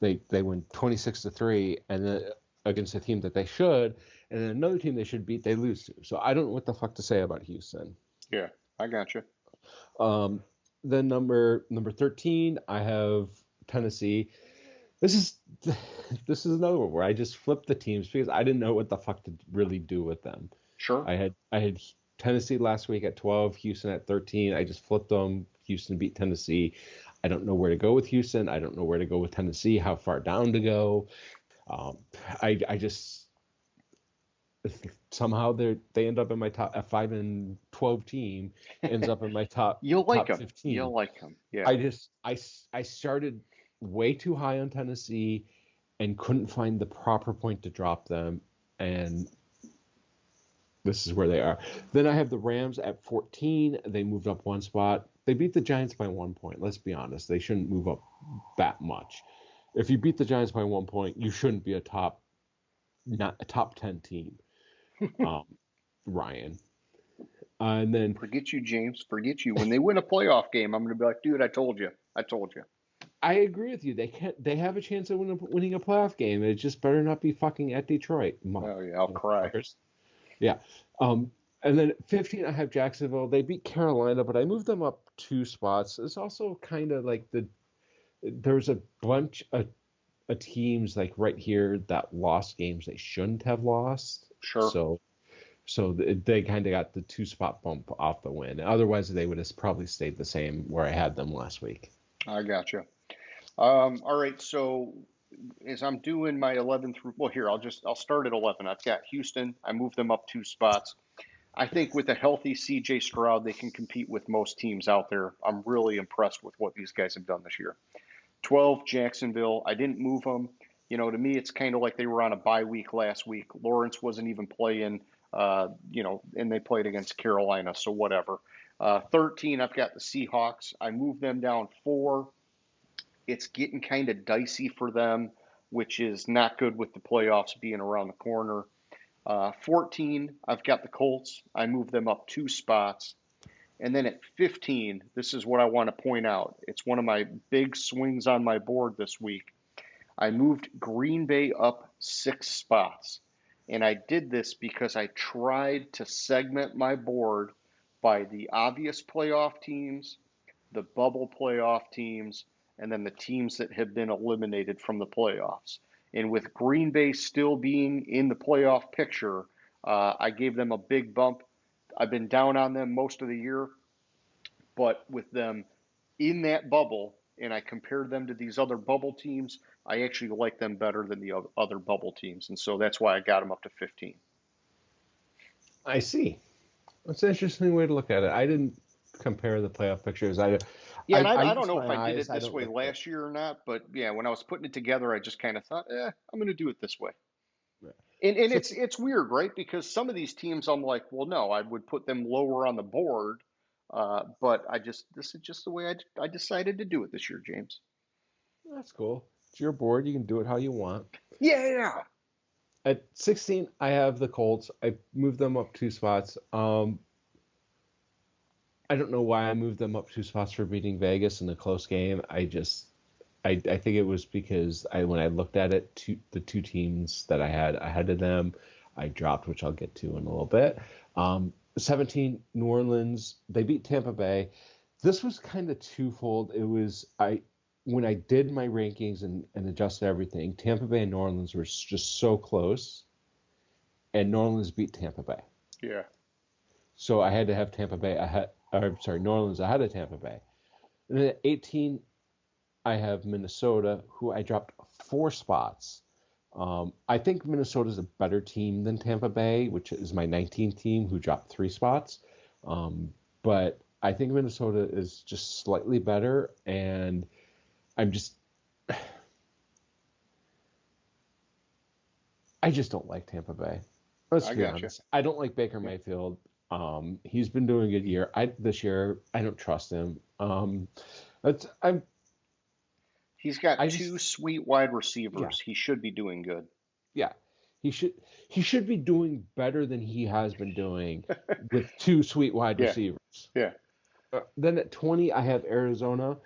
win 26-3 and then against a team that they should, and then another team they should beat they lose to. So I don't know what the fuck to say about Houston. Yeah. I got you. Um, then number 13, I have Tennessee. This is this is another one where I just flipped the teams because I didn't know what the fuck to really do with them. Sure. I had Tennessee last week at 12, Houston at 13. I just flipped them. Houston beat Tennessee. I don't know where to go with Houston. I don't know where to go with Tennessee. How far down to go? Um, I just somehow they end up in my top. A 5-12 team ends up in my top You'll like top them. You'll 15. like them. Yeah. I started way too high on Tennessee and couldn't find the proper point to drop them, and this is where they are. Then I have the Rams at 14. They moved up 1 spot. They beat the Giants by 1 point. Let's be honest. They shouldn't move up that much. If you beat the Giants by 1 point, you shouldn't be not a top 10 team. Um, Ryan. And then Forget you, James. Forget you. When they win a playoff game, I'm going to be like, dude, I told you. I told you. I agree with you. They have a chance of winning a playoff game. It just better not be fucking at Detroit, Oh, yeah. I'll cry. motherfuckers. Yeah. And then 15, I have Jacksonville. They beat Carolina, but I moved them up 2 spots. It's also kind of like there's a bunch of teams like right here that lost games they shouldn't have lost. Sure. So they kind of got the 2 spot bump off the win. Otherwise, they would have probably stayed the same where I had them last week. I got you. All right. So as I'm doing my 11 through, well, here, I'll start at 11. I've got Houston. I moved them up 2 spots. I think with a healthy CJ Stroud, they can compete with most teams out there. I'm really impressed with what these guys have done this year. 12, Jacksonville. I didn't move them. To me, it's kind of like they were on a bye week last week. Lawrence wasn't even playing, and they played against Carolina, so whatever. 13, I've got the Seahawks. I moved them down 4. It's getting kind of dicey for them, which is not good with the playoffs being around the corner. 14, I've got the Colts. I moved them up 2 spots. And then at 15, this is what I want to point out. It's one of my big swings on my board this week. I moved Green Bay up 6 spots. And I did this because I tried to segment my board by the obvious playoff teams, the bubble playoff teams, and then the teams that have been eliminated from the playoffs. And with Green Bay still being in the playoff picture, I gave them a big bump. I've been down on them most of the year, but with them in that bubble, and I compared them to these other bubble teams, I actually like them better than the other bubble teams. And so that's why I got them up to 15. I see. That's an interesting way to look at it. I didn't compare the playoff pictures. I Yeah, and I, I I don't use know my if I did eyes. it I this don't way look at. last year or not, but yeah, when I was putting it together, I just kind of thought, I'm going to do it this way. And So it's weird, right? Because some of these teams, I'm like, well, no, I would put them lower on the board, but this is just the way I decided to do it this year, James. that's cool. It's your board. You can do it how you want. Yeah, At 16, I have the Colts. I moved them up 2 spots. I don't know why I moved them up 2 spots for beating Vegas in a close game. I think it was because when I looked at it, the two teams that I had ahead of them, I dropped, which I'll get to in a little bit. 17, New Orleans, they beat Tampa Bay. This was kind of twofold. It was when I did my rankings and adjusted everything, Tampa Bay and New Orleans were just so close, and New Orleans beat Tampa Bay. yeah. So I had to have Tampa Bay ahead. Or, sorry, New Orleans ahead of Tampa Bay. And then at 18, I have Minnesota, who I dropped 4 spots. I think Minnesota is a better team than Tampa Bay, which is my 19th team, who dropped 3 spots. But I think Minnesota is just slightly better, and I'm just, I just don't like Tampa Bay. Let's I be got you. honest. I don't like Baker Mayfield. He's been doing a good year. This year, I don't trust him. That's I'm He's got I two just sweet wide Yeah, receivers. He should be doing good. yeah. He should be doing better than he has been doing with two sweet wide Yeah, receivers. yeah. Then at 20, I have Arizona,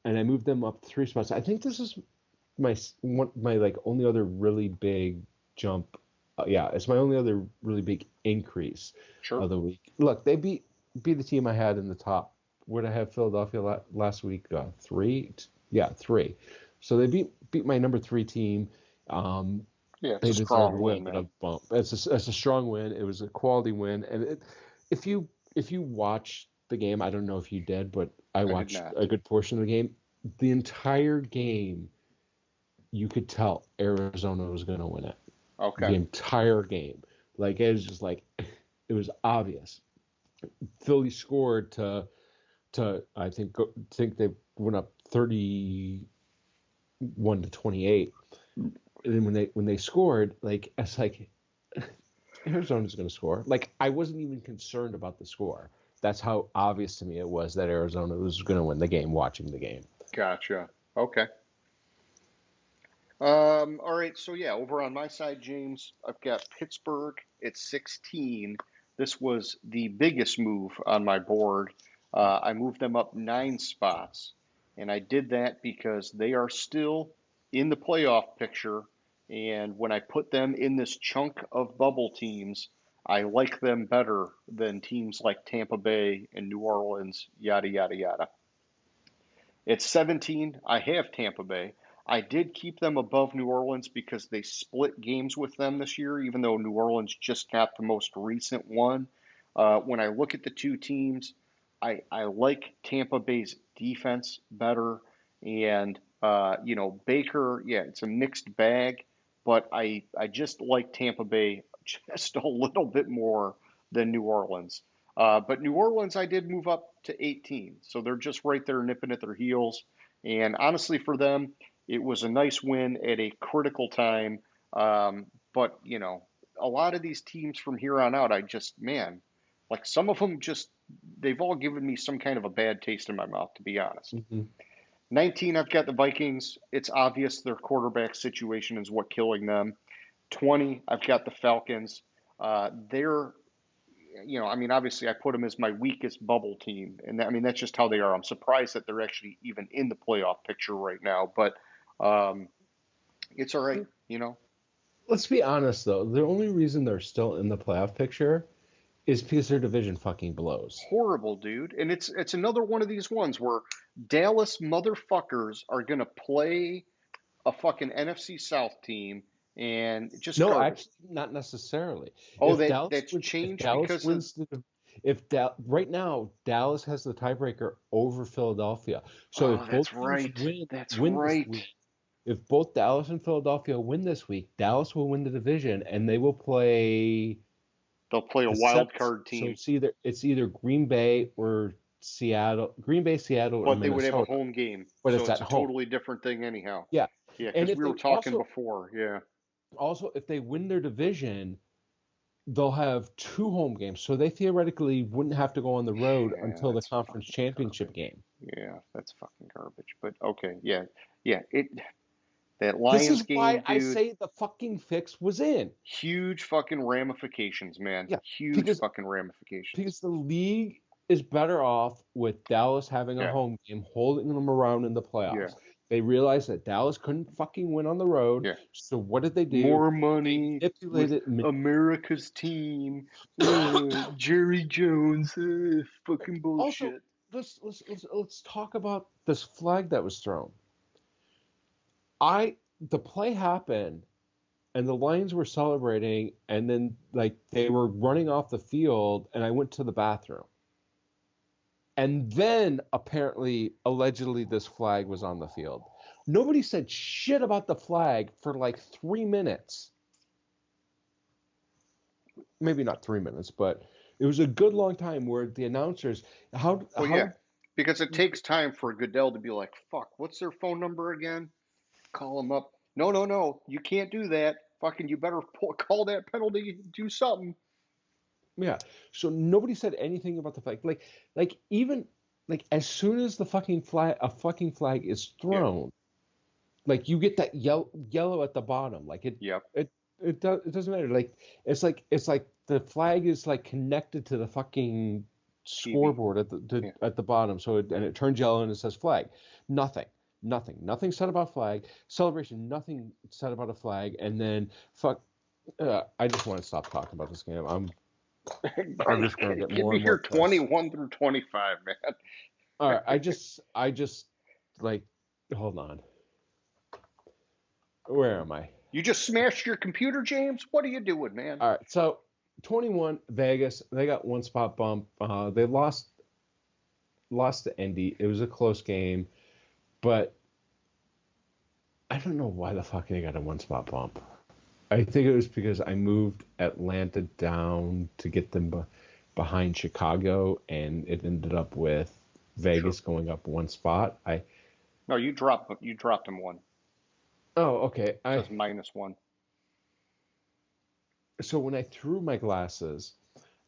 and I moved them up 3 spots. I think this is my like only other really big jump. Yeah, it's my only other really big increase Sure. of the week. Look, they beat the team I had in the top. Where did I have Philadelphia last week? 3. Yeah, 3. So they beat my number 3 team. Um, Yeah, it's they a deserve a strong little win, bit man. of bump. It's a strong win. It was a quality win, and if you watch the game, I don't know if you did, but I I did watched not. a good portion of the game. The entire game, you could tell Arizona was going to win it. The Okay. entire game, like it was just like it was obvious. Philly scored to I think they went up 31-28. And then when they scored, like it's like Arizona's going to score. Like I wasn't even concerned about the score. That's how obvious to me it was that Arizona was going to win the game. Watching the game. Gotcha. Okay. All right. So yeah, over on my side, James, I've got Pittsburgh at 16. This was the biggest move on my board. I moved them up 9 spots, and I did that because they are still in the playoff picture. And when I put them in this chunk of bubble teams, I like them better than teams like Tampa Bay and New Orleans, yada, yada, yada. At 17, I have Tampa Bay. I did keep them above New Orleans because they split games with them this year, even though New Orleans just got the most recent one. When I look at the two teams, I like Tampa Bay's defense better. And, Baker, yeah, it's a mixed bag, but I just like Tampa Bay just a little bit more than New Orleans. But New Orleans, I did move up to 18. So they're just right there nipping at their heels. And honestly, for them, it was a nice win at a critical time. But, a lot of these teams from here on out, man, like some of them they've all given me some kind of a bad taste in my mouth, to be honest. Mm-hmm. 19, I've got the Vikings. It's obvious their quarterback situation is what killing them. 20, I've got the Falcons. They're obviously I put them as my weakest bubble team, and that's just how they are. I'm surprised that they're actually even in the playoff picture right now, but it's all right. let's be honest though. The only reason they're still in the playoff picture is because their division fucking blows. Horrible, dude. And it's another one of these ones where Dallas motherfuckers are gonna play a fucking NFC South team and just No, garbage. actually, not necessarily. Oh, If that Dallas that's wins, if changed Dallas because of wins the, if da right now Dallas has the tiebreaker over Philadelphia. So oh, if both that's teams right. That's win this right. week, if both Dallas and Philadelphia win this week, Dallas will win the division, and they will play They'll play a the wild seventh. card So team, it's either Green Bay or Seattle, Green Bay, Seattle, or but they would have a Minnesota. home game. But So it's it's at a home. totally different thing anyhow. Yeah, Yeah, and because if we were they talking before. Yeah. also if they win their division, they'll have two home games, so they theoretically wouldn't have to go on the road Yeah, until the that's conference fucking championship garbage. game. Yeah, that's fucking garbage. But okay, yeah, yeah. That This Lions is why game, I dude, say the fucking fix was in. huge fucking ramifications, man. Yeah, Huge because fucking ramifications. the league is better off with Dallas having a Yeah, home game, holding them around in the yeah, playoffs. They realized that Dallas couldn't fucking win on the road, yeah. so what did they do? More They money with manipulated. America's team. Jerry Jones, fucking Also, bullshit. let's talk about this flag that was thrown. The play happened and the Lions were celebrating, and then like they were running off the field, and I went to the bathroom. And then apparently, allegedly, this flag was on the field. Nobody said shit about the flag for like 3 minutes. Maybe not 3 minutes, but it was a good long time where the announcers, Well, yeah, because it takes time for Goodell to be like, fuck, what's their phone number again? Call them up. No, no, no, you can't do that. Fucking, you better call that penalty. Do something. yeah. So nobody said anything about the flag. Even like as soon as a fucking flag is Yeah. thrown, like you get that yellow at the bottom. Like Yep. it doesn't matter. Like it's like the flag is like connected to the fucking TV. scoreboard Yeah. at the bottom. So it turns yellow and it says flag. Nothing. Nothing said about flag. Celebration. Nothing said about a flag. And then fuck. I just want to stop talking about this game. I'm just gonna get Give more me and your more pissed. 21 through 25, man. All right. I just like hold on. Where am I? You just smashed your computer, James? What are you doing, man? All right. So 21 Vegas. They got one spot bump. They lost to Indy. It was a close game, but I don't know why the fuck they got a one spot bump. I think it was because I moved Atlanta down to get them behind Chicago, and it ended up with Vegas Sure. going up one spot. No, you dropped him one. Oh, okay. It says -1. So when I threw my glasses,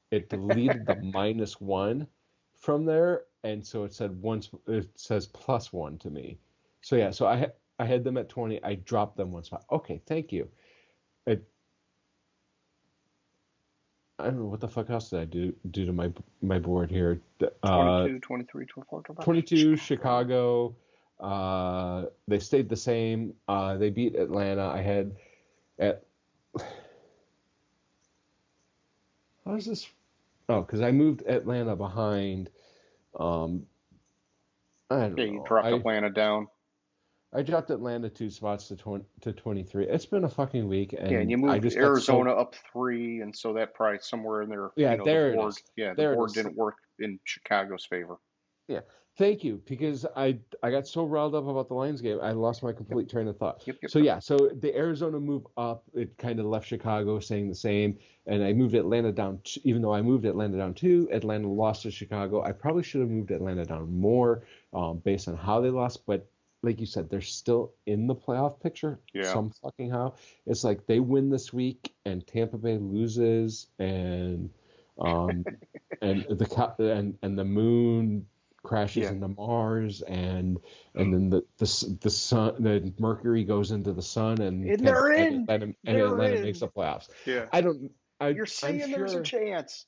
it deleted the -1 from there, and so it said it says +1 to me. So yeah, so I had them at 20. I dropped them one spot. Okay, thank you. I don't know what the fuck else did I do to my board here. 22, 23, 24, 25. 22 Chicago. They stayed the same. They beat Atlanta. I had at how is this? Oh, because I moved Atlanta behind. I don't Yeah, you know. dropped Atlanta down. I dropped Atlanta 2 spots to 23. It's been a fucking week, Yeah, and you and I moved just got Arizona so up 3, and so that probably somewhere in there, yeah. the There it board, is. yeah, the There it board is. didn't work in Chicago's favor. Yeah, thank you, because I got so riled up about the Lions game, I lost my Yep, complete train of thought. yep, yep, So yep. yeah, so the Arizona move up, it kind of left Chicago saying the same, and I moved Atlanta down. Even though I moved Atlanta down 2, Atlanta lost to Chicago. I probably should have moved Atlanta down more, based on how they lost, but like you said, they're still in the playoff picture Yeah. some fucking how. It's like they win this week and Tampa Bay loses, and um and the moon crashes Yeah. into Mars, and then the sun, the Mercury goes into the sun, and And they're in. They're Atlanta makes in. the playoffs. Yeah. I don't. You're saying there's a chance.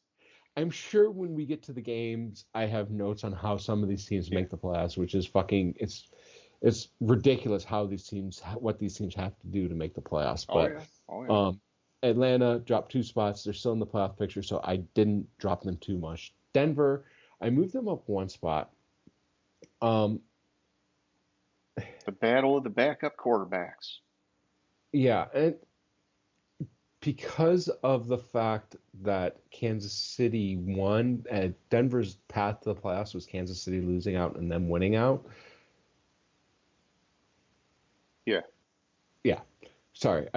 I'm sure when we get to the games, I have notes on how some of these teams Yeah. make the playoffs, which is fucking it's ridiculous what these teams have to do to make the playoffs. Oh But yeah. Oh Oh, yeah. Atlanta dropped 2 spots. They're still in the playoff picture, so I didn't drop them too much. Denver, I moved them up 1 spot. Um, The battle of the backup quarterbacks. yeah, and because of the fact that Kansas City won, and Denver's path to the playoffs was Kansas City losing out and then winning out. Yeah. Yeah, sorry,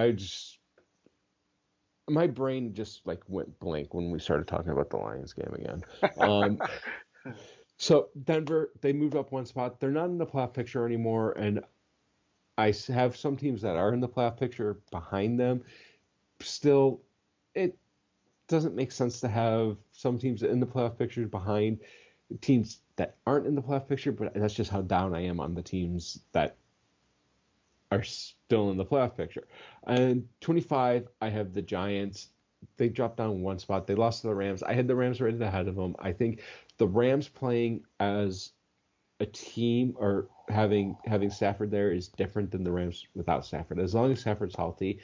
my brain just like went blank when we started talking about the Lions game again. Um, so Denver, they moved up 1 spot. They're not in the playoff picture anymore, and I have some teams that are in the playoff picture behind them. Still, it doesn't make sense to have some teams in the playoff picture behind teams that aren't in the playoff picture, but that's just how down I am on the teams that are still in the playoff picture. And 25, I have the Giants. They dropped down 1 spot. They lost to the Rams. I had the Rams right ahead of them. I think the Rams playing as a team or having Stafford there is different than the Rams without Stafford. As long as Stafford's healthy,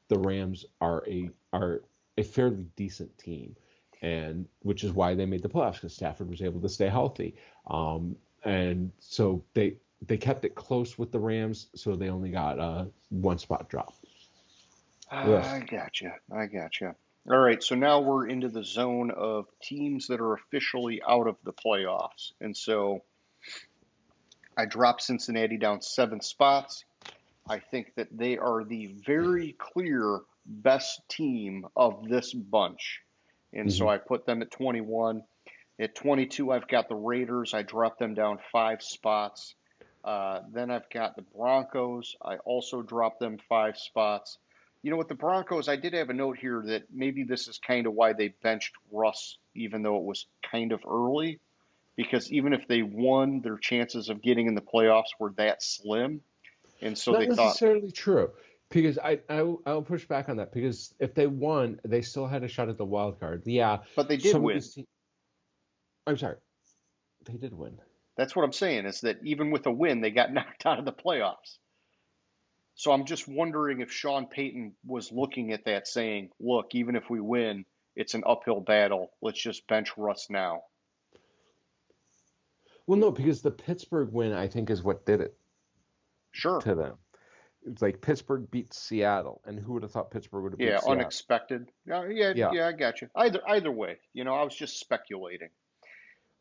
the Rams are a fairly decent team, and which is why they made the playoffs because Stafford was able to stay healthy. And so they kept it close with the Rams, so they only got a 1 spot drop. I gotcha. All right, so now we're into the zone of teams that are officially out of the playoffs. And so I dropped Cincinnati down 7 spots. I think that they are the very clear best team of this bunch. And so I put them at 21. At 22, I've got the Raiders. I dropped them down 5 spots. Then I've got the Broncos. I also dropped them 5 spots. You know, with the Broncos, I did have a note here that maybe this is kind of why they benched Russ, even though it was kind of early, because even if they won, their chances of getting in the playoffs were that slim. And so Not they thought, necessarily true, because I'll push back on that because if they won, they still had a shot at the wild card. Yeah, but they did some of win. these I'm sorry, they did win. That's what I'm saying is that even with a win, they got knocked out of the playoffs. So I'm just wondering if Sean Payton was looking at that saying, look, even if we win, it's an uphill battle. Let's just bench Russ now. Well, no, because the Pittsburgh win, I think, is what did it Sure. to them. It's like Pittsburgh beat Seattle, and who would have thought Pittsburgh would have Yeah, beat Seattle? unexpected. Yeah. Yeah, I got you. Either way, I was just speculating.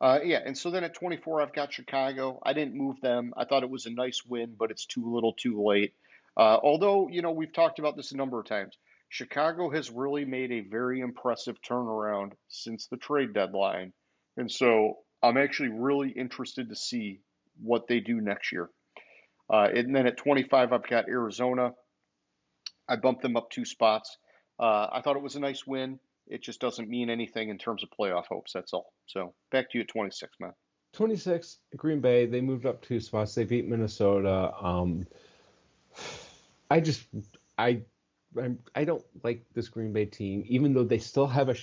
Yeah, and so then at 24, I've got Chicago. I didn't move them. I thought it was a nice win, but it's too little too late. Although, we've talked about this a number of times. Chicago has really made a very impressive turnaround since the trade deadline. And so I'm actually really interested to see what they do next year. And then at 25, I've got Arizona. I bumped them up 2 spots. I thought it was a nice win. It just doesn't mean anything in terms of playoff hopes. That's all. So back to you at 26, man. 26, Green Bay, they moved up 2 spots. They beat Minnesota. I just, I, I don't like this Green Bay team, even though they still have a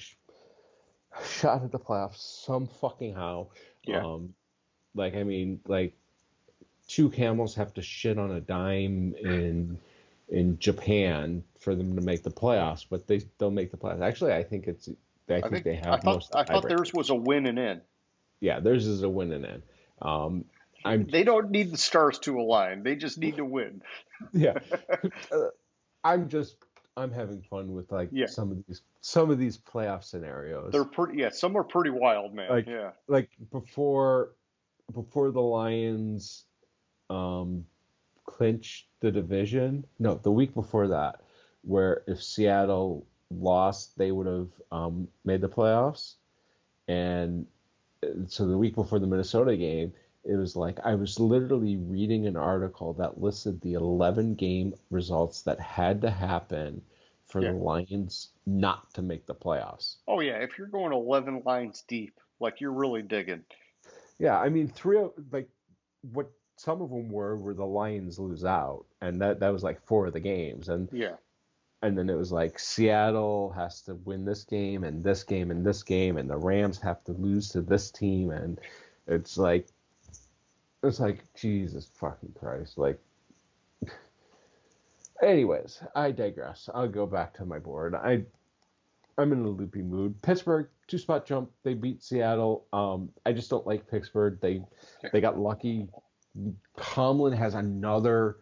shot at the playoffs some fucking how. Yeah. Like two camels have to shit on a dime in Japan for them to make the playoffs, but they'll make the playoffs. Actually, I think they have most I of the thought tiebreakers. theirs was a win and in. Yeah, theirs is a win and in. They don't need the stars to align. They just need to win. Yeah. I'm having fun with like Yeah. some of these playoff scenarios. They're pretty. Yeah, some are pretty wild, man. Like Yeah. like before the Lions clinched the division. No, the week before that, where if Seattle lost, they would have made the playoffs. And so the week before the Minnesota game, it was like I was literally reading an article that listed the 11 game results that had to happen for the Lions not to make the playoffs. Oh yeah, if you're going 11 lines deep, like you're really digging. Yeah, I mean, what some of them were the Lions lose out, and that was like 4 of the games, and Yeah. then it was like Seattle has to win this game and this game and this game, and the Rams have to lose to this team, and it's like Jesus fucking Christ, like Anyways, I digress. I'll go back to my board. I'm in a loopy mood. Pittsburgh 2-spot jump. They beat Seattle. I just don't like Pittsburgh. They got lucky. Tomlin has another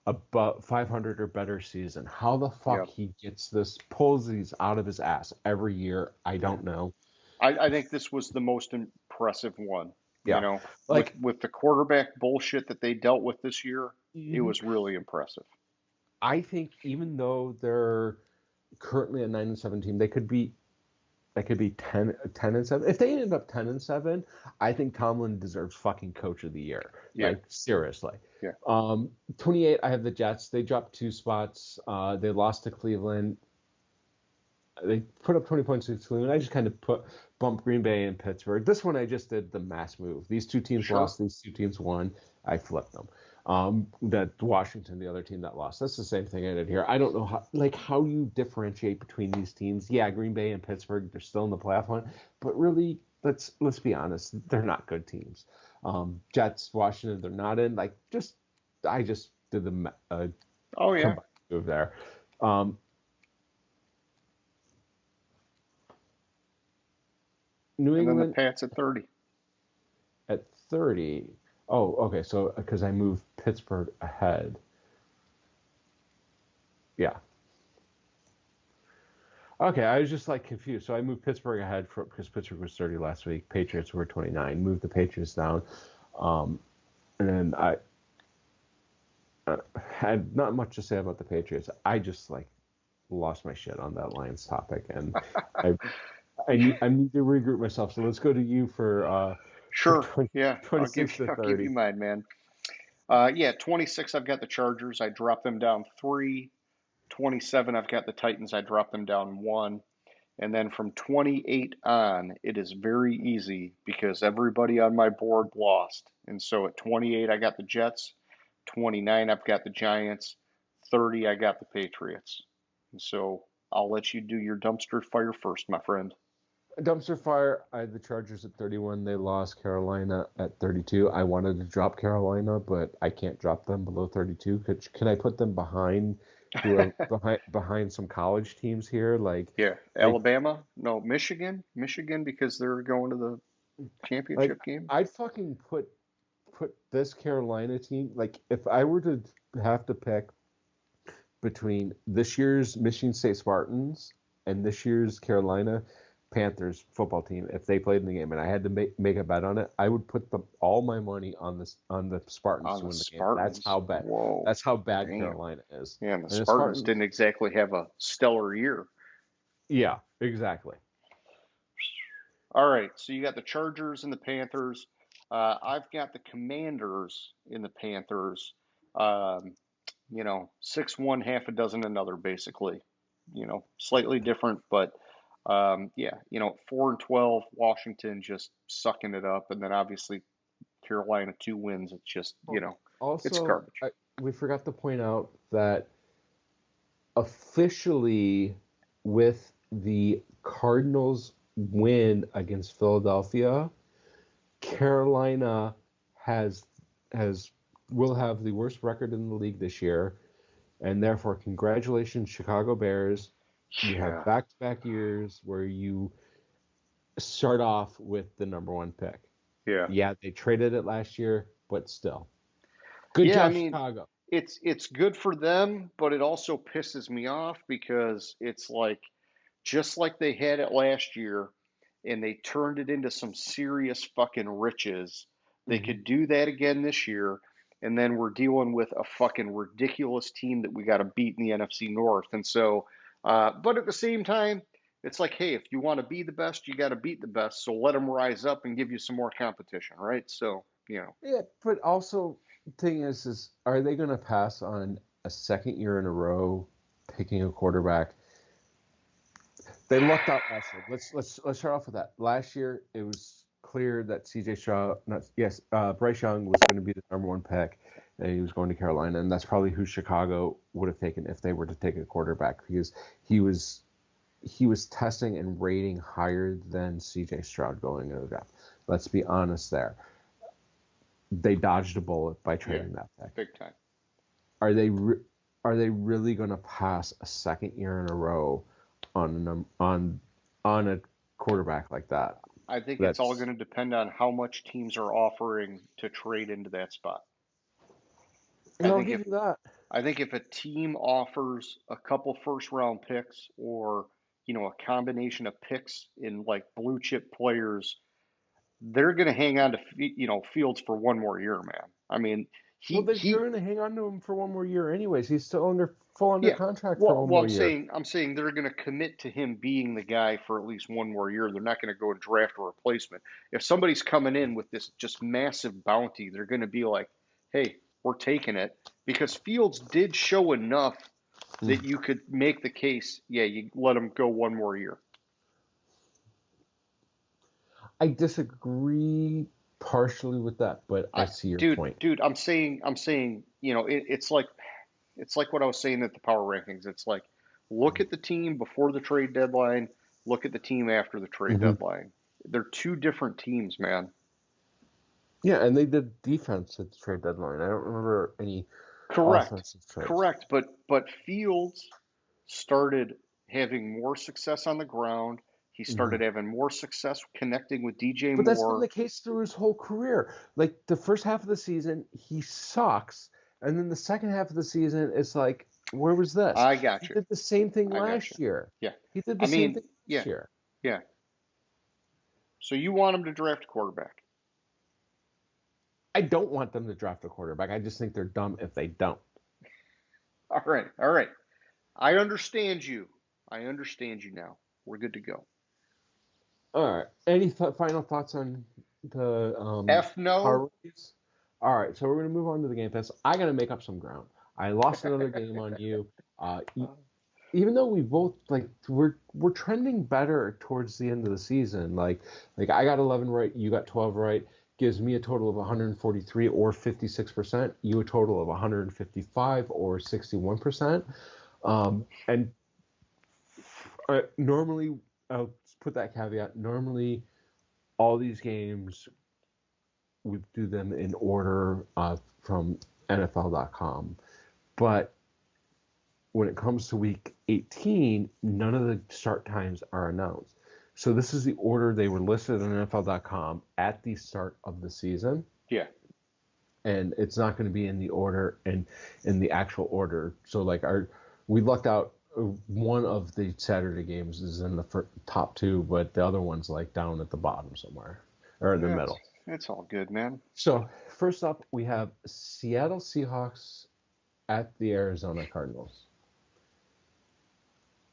about 500 or better season. How the fuck Yep. he gets this, pulls these out of his ass every year, I don't know. I think this was the most impressive one. Yeah, With like the quarterback bullshit that they dealt with this year, it mhm. was really impressive. I think even though they're currently a 9-7 team, they could be 10-7. If they ended up 10-7, I think Tomlin deserves fucking coach of the year. Yeah, Like seriously. yeah. 28, I have the Jets. They dropped 2 spots. They lost to Cleveland. They put up 20 points against Cleveland. I just kind of bumped Green Bay and Pittsburgh. This one I just did the mass move. These two teams Sure. lost. These two teams won. I flipped them. That Washington, the other team that lost. That's the same thing I did here. I don't know how you differentiate between these teams. Yeah, Green Bay and Pittsburgh, they're still in the playoff hunt, but really, let's be honest, they're not good teams. Jets, Washington, they're not in. I just did the Oh yeah. combined move there. New And then the England Pats at 30. at 30. Oh, okay. So because I moved Pittsburgh ahead. Yeah. Okay, I was just confused. So I moved Pittsburgh ahead because Pittsburgh was 30 last week. Patriots were 29. Moved the Patriots down, and then I had not much to say about the Patriots. I just lost my shit on that Lions topic, and I need to regroup myself. So let's go to you for Sure. 20, Yeah. 26 to I'll give 30. you mine, man. Yeah, 26, I've got the Chargers. I dropped them down 3. 27, I've got the Titans. I dropped them down 1. And then from 28 on, it is very easy because everybody on my board lost. And so at 28, I got the Jets. 29, I've got the Giants. 30, I got the Patriots. And so I'll let you do your dumpster fire first, my friend. Dumpster fire. I had the Chargers at 31. They lost. Carolina at 32. I wanted to drop Carolina, but I can't drop them below 32. Can I put them behind behind some college teams here? Yeah, Like Alabama? No, Michigan? Michigan because they're going to the like championship game? I'd fucking put this Carolina team. Like if I were to have to pick between this year's Michigan State Spartans and this year's Carolina Panthers football team, if they played in the game and I had to make a bet on it, I would put all my money on the Spartans On to the win the game. Spartans? Whoa, That's how bad damn. Carolina is. Yeah, and the And the Spartans Spartans, didn't exactly have a stellar year. yeah, exactly. All right, so you got the Chargers and the Panthers. I've got the Commanders in the Panthers. Um, 6-1, half a dozen another, basically. Slightly different, but yeah, 4-12, Washington just sucking it up, and then obviously Carolina 2 wins. It's just, it's Also, garbage. we forgot to point out that officially, with the Cardinals' win against Philadelphia, Carolina has has will have the worst record in the league this year, and therefore, congratulations, Chicago Bears. You have Yeah, back-to-back years where you start off with the number one pick. yeah, Yeah, they traded it last year, but still, good yeah. I job, mean, Chicago. it's good for them, but it also pisses me off because it's like just like they had it last year and they turned it into some serious fucking riches. They Hmm. could do that again this year, and then we're dealing with a fucking ridiculous team that we got to beat in the NFC North. And so, but at the same time, it's like, hey, if you want to be the best, you got to beat the best. So let them rise up and give you some more competition, right? So, Yeah, but also, thing is are they going to pass on a second year in a row picking a quarterback? They lucked out last year. Let's start off with that. Last year, it was clear that C.J. Stroud, Bryce Young was going to be the number one pick, and he was going to Carolina, and that's probably who Chicago would have taken if they were to take a quarterback because he was he was testing and rating higher than C.J. Stroud going into the draft. Let's be honest there. They dodged a bullet by yeah, trading that pick. big time. Are they are they really going to pass a second year in a row on a quarterback like that? I think it's all That's going to depend on how much teams are offering to trade into that spot. and I I'll think give if you that. I think if a team offers a couple first round picks or a combination of picks in like blue chip players, they're going to hang on to Fields for one more year, man. I mean, Well, he they're he going to hang on to him for one more year, anyways. He's still under yeah. contract for Well, one well, more I'm year. saying I'm saying they're going to commit to him being the guy for at least one more year. They're not going to go and draft a replacement. If somebody's coming in with this just massive bounty, they're going to be like, "Hey, we're taking it," because Fields did show enough Mm. that you could make the case. Yeah, you let him go one more year. I disagree partially with that, but I I, see your dude, point. dude, I'm saying, it's like what I was saying at the power rankings. It's like look at the team before the trade deadline, look at the team after the trade Hmm. deadline. They're two different teams, man. Yeah, and they did defense at the trade deadline. I don't remember any Correct. offensive trades. Correct. But Fields started having more success on the ground. He Hmm. started having more success connecting with DJ But that's been Moore. the case through his whole career. Like the first half of the season, he sucks, and then the second half of the season, it's like, where was this? I He got you. did the same thing I got you. last year. Yeah. He did I the same thing mean, last yeah, year. yeah. So you want him to draft a quarterback. I don't want them to draft a quarterback. I just think they're dumb if they don't. All right. All right. I understand you. I understand you now. We're good to go. All right. Any final thoughts on the F power no. rookies? All right. So we're gonna move on to the game pass. I gotta make up some ground. I lost another game on you. Even though we both like we're trending better towards the end of the season. Like I got 11 right, you got 12 right. Gives me a total of 143 or 56%. You a total of 155 or 61%. And normally, I'll put that caveat. Normally, all these games we do them in order from NFL.com, but when it comes to week 18, none of the start times are announced. So this is the order they were listed on NFL.com at the start of the season, Yeah. and it's not going to be in the order and in the actual order. So like we lucked out. One of the Saturday games is in the top two, but the other one's like down at the bottom somewhere or in the Yeah, middle. it's all good, man. So first up, we have Seattle Seahawks at the Arizona Cardinals,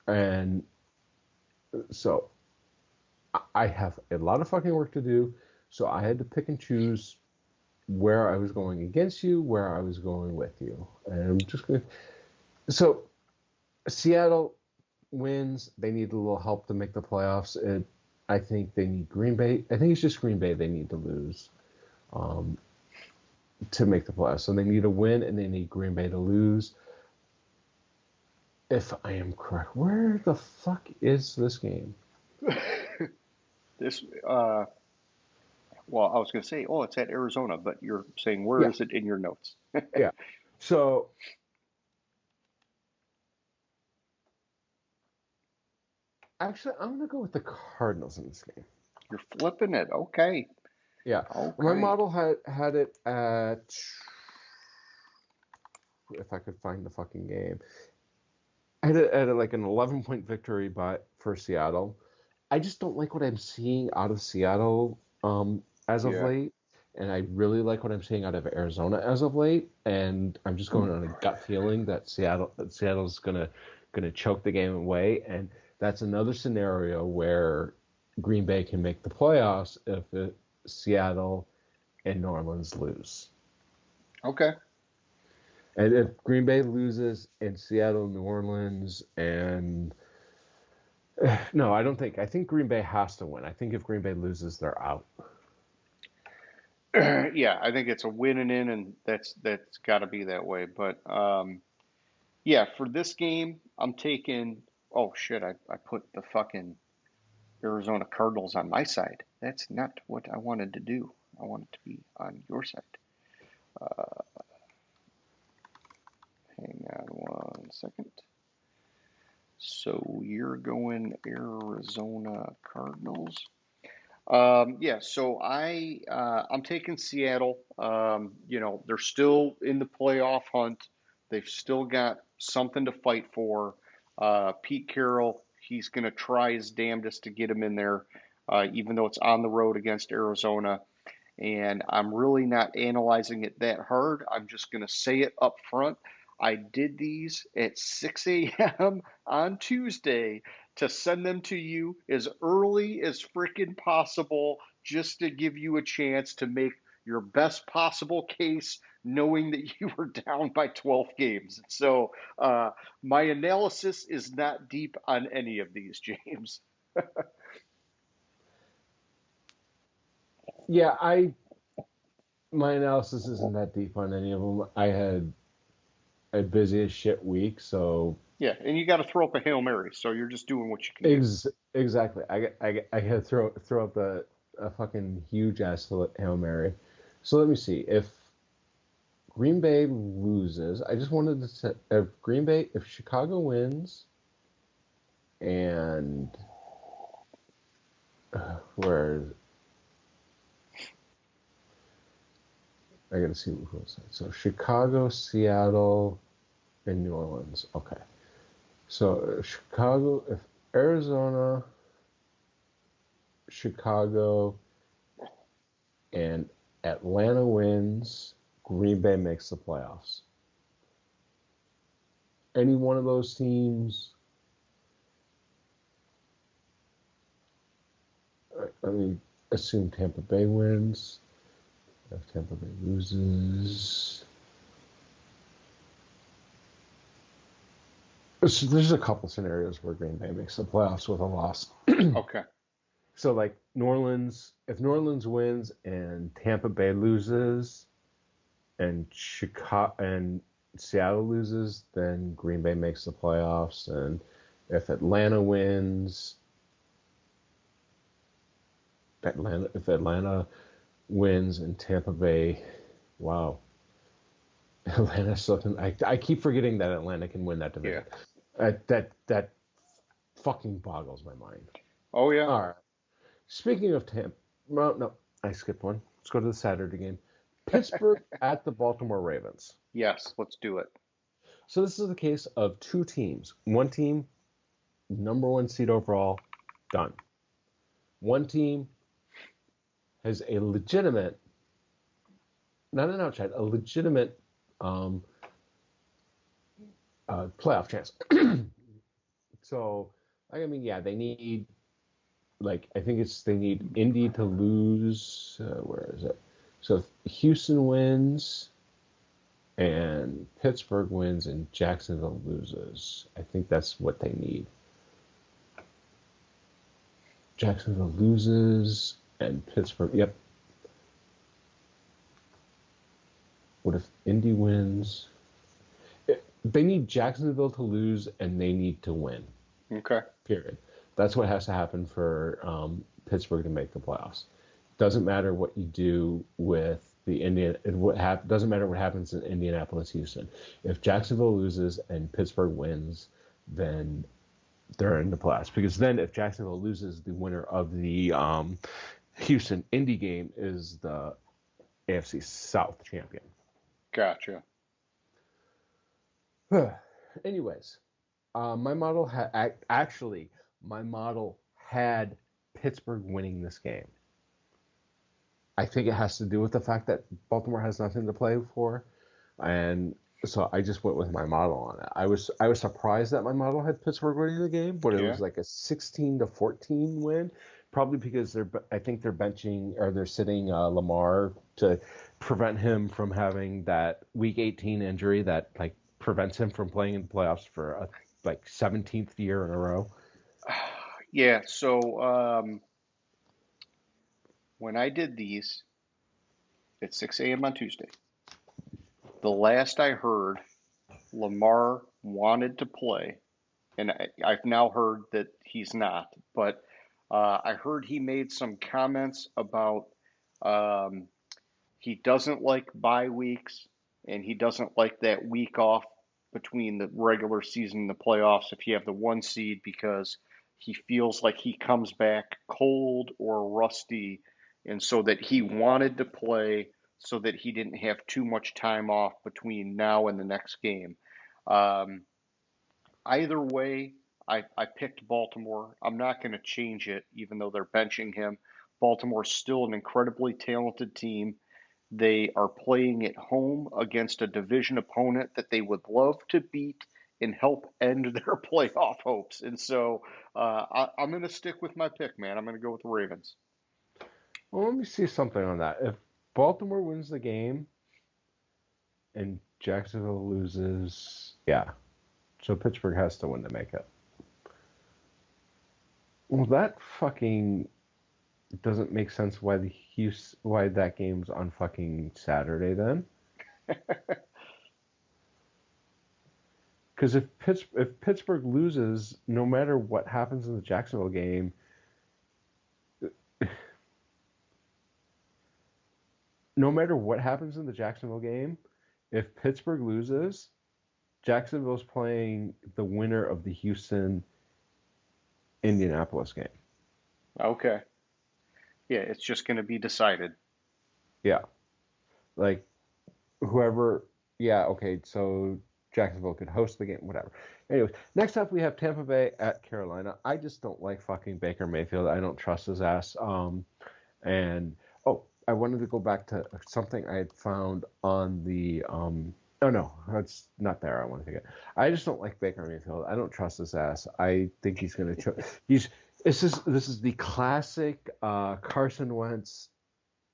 and so I have a lot of fucking work to do. So I had to pick and choose where I was going against you, where I was going with you, and I'm just going. So Seattle wins. They need a little help to make the playoffs. I think they need Green Bay. I think it's just Green Bay they need to lose um, to make the playoffs. So they need a win and they need Green Bay to lose. If I am correct, where the fuck is this game? This, well, I was going to say, oh, it's at Arizona, but you're saying where Yeah, is it in your notes? yeah. So actually, I'm gonna go with the Cardinals in this game. You're flipping it. Okay. Yeah, my Okay. model had it at, if I could find the fucking game, I had it at like an 11-point victory for Seattle. I just don't like what I'm seeing out of Seattle as of Yeah. late, and I really like what I'm seeing out of Arizona as of late. And I'm just going on a gut feeling that Seattle's gonna choke the game away, and that's another scenario where Green Bay can make the playoffs if Seattle and New Orleans lose. Okay. And if Green Bay loses and Seattle, New Orleans, and no, I don't think. I think Green Bay has to win. I think if Green Bay loses, they're out. Yeah, I think it's a win and in, and that's got to be that way. But yeah, for this game, I'm taking. Oh shit! I put the fucking Arizona Cardinals on my side. That's not what I wanted to do. I wanted to be on your side. Hang on second. So you're going Arizona Cardinals. Yeah, so I'm taking Seattle. They're still in the playoff hunt. They've still got something to fight for. Pete Carroll, he's going to try his damnedest to get him in there, even though it's on the road against Arizona. And I'm really not analyzing it that hard. I'm just going to say it up front. I did these at 6 a.m. on Tuesday to send them to you as early as freaking possible, just to give you a chance to make your best possible case, knowing that you were down by 12 games. So my analysis is not deep on any of these, James. Yeah, my analysis isn't that deep on any of them. I had a busy as shit week, so Yeah, and you got to throw up a Hail Mary, so you're just doing what you can do. exactly. I had to throw up a fucking huge ass Hail Mary. So let me see. If Green Bay loses, I just wanted to say if Chicago wins, and where I gotta see who else. So Chicago, Seattle, and New Orleans. Okay. So Chicago, if Arizona, Chicago, and Atlanta wins, Green Bay makes the playoffs. Any one of those teams, I mean, assume Tampa Bay wins. If Tampa Bay loses, there's a couple scenarios where Green Bay makes the playoffs with a loss. Okay. So like if New Orleans wins and Tampa Bay loses, and Chicago and Seattle loses, then Green Bay makes the playoffs. And if Atlanta wins, if Atlanta wins and Tampa Bay, wow, Atlanta still can. I keep forgetting that Atlanta can win that division. That fucking boggles my mind. Oh, yeah. All right. Speaking of Tampa, well, no, I skipped one. Let's go to the Saturday game. Pittsburgh at the Baltimore Ravens. Yes, let's do it. So this is the case of two teams. One team, number one seed overall, done. One team has a legitimate, not an outside, a legitimate playoff chance. So, I mean, yeah, they need, I think they need Indy to lose. Where is it? So if Houston wins and Pittsburgh wins and Jacksonville loses, I think that's what they need. Jacksonville loses and Pittsburgh, yep. What if Indy wins? They need Jacksonville to lose and they need to win. Okay. Period. That's what has to happen for Pittsburgh to make the playoffs. Doesn't matter what you do with the doesn't matter what happens in Indianapolis, Houston. If Jacksonville loses and Pittsburgh wins, then they're in the playoffs. Because then, if Jacksonville loses, the winner of the Houston Indy game is the AFC South champion. Gotcha. Anyways, my model had Pittsburgh winning this game. I think it has to do with the fact that Baltimore has nothing to play for, and so I just went with my model on it. I was surprised that my model had Pittsburgh winning the game, but it was like a 16-14 win, probably because I think they're sitting Lamar to prevent him from having that Week 18 injury that prevents him from playing in the playoffs for a 17th year in a row. Yeah, so when I did these at 6 a.m. on Tuesday, the last I heard, Lamar wanted to play, and I've now heard that he's not, but I heard he made some comments about he doesn't like bye weeks and he doesn't like that week off between the regular season and the playoffs if you have the 1 seed because he feels like he comes back cold or rusty, and so that he wanted to play so that he didn't have too much time off between now and the next game. Um, Either way, I picked Baltimore. I'm not going to change it, even though they're benching him. Baltimore's still an incredibly talented team. They are playing at home against a division opponent that they would love to beat and help end their playoff hopes. And so I'm going to stick with my pick, man. I'm going to go with the Ravens. Well, let me see something on that. If Baltimore wins the game and Jacksonville loses, yeah. So Pittsburgh has to win to make it. Well, that fucking doesn't make sense why that game's on fucking Saturday then. Because if Pittsburgh loses, no matter what happens in the Jacksonville game, if Pittsburgh loses, Jacksonville's playing the winner of the Houston-Indianapolis game. Okay. Yeah, it's just going to be decided. Yeah. Like, whoever... Yeah, okay, so Jacksonville could host the game, whatever. Anyways, next up we have Tampa Bay at Carolina. I just don't like fucking Baker Mayfield. I don't trust his ass. I wanted to go back to something I had found on the oh no, that's not there. I want to get. I just don't like Baker Mayfield. I don't trust his ass. I think he's going to. This is the classic Carson Wentz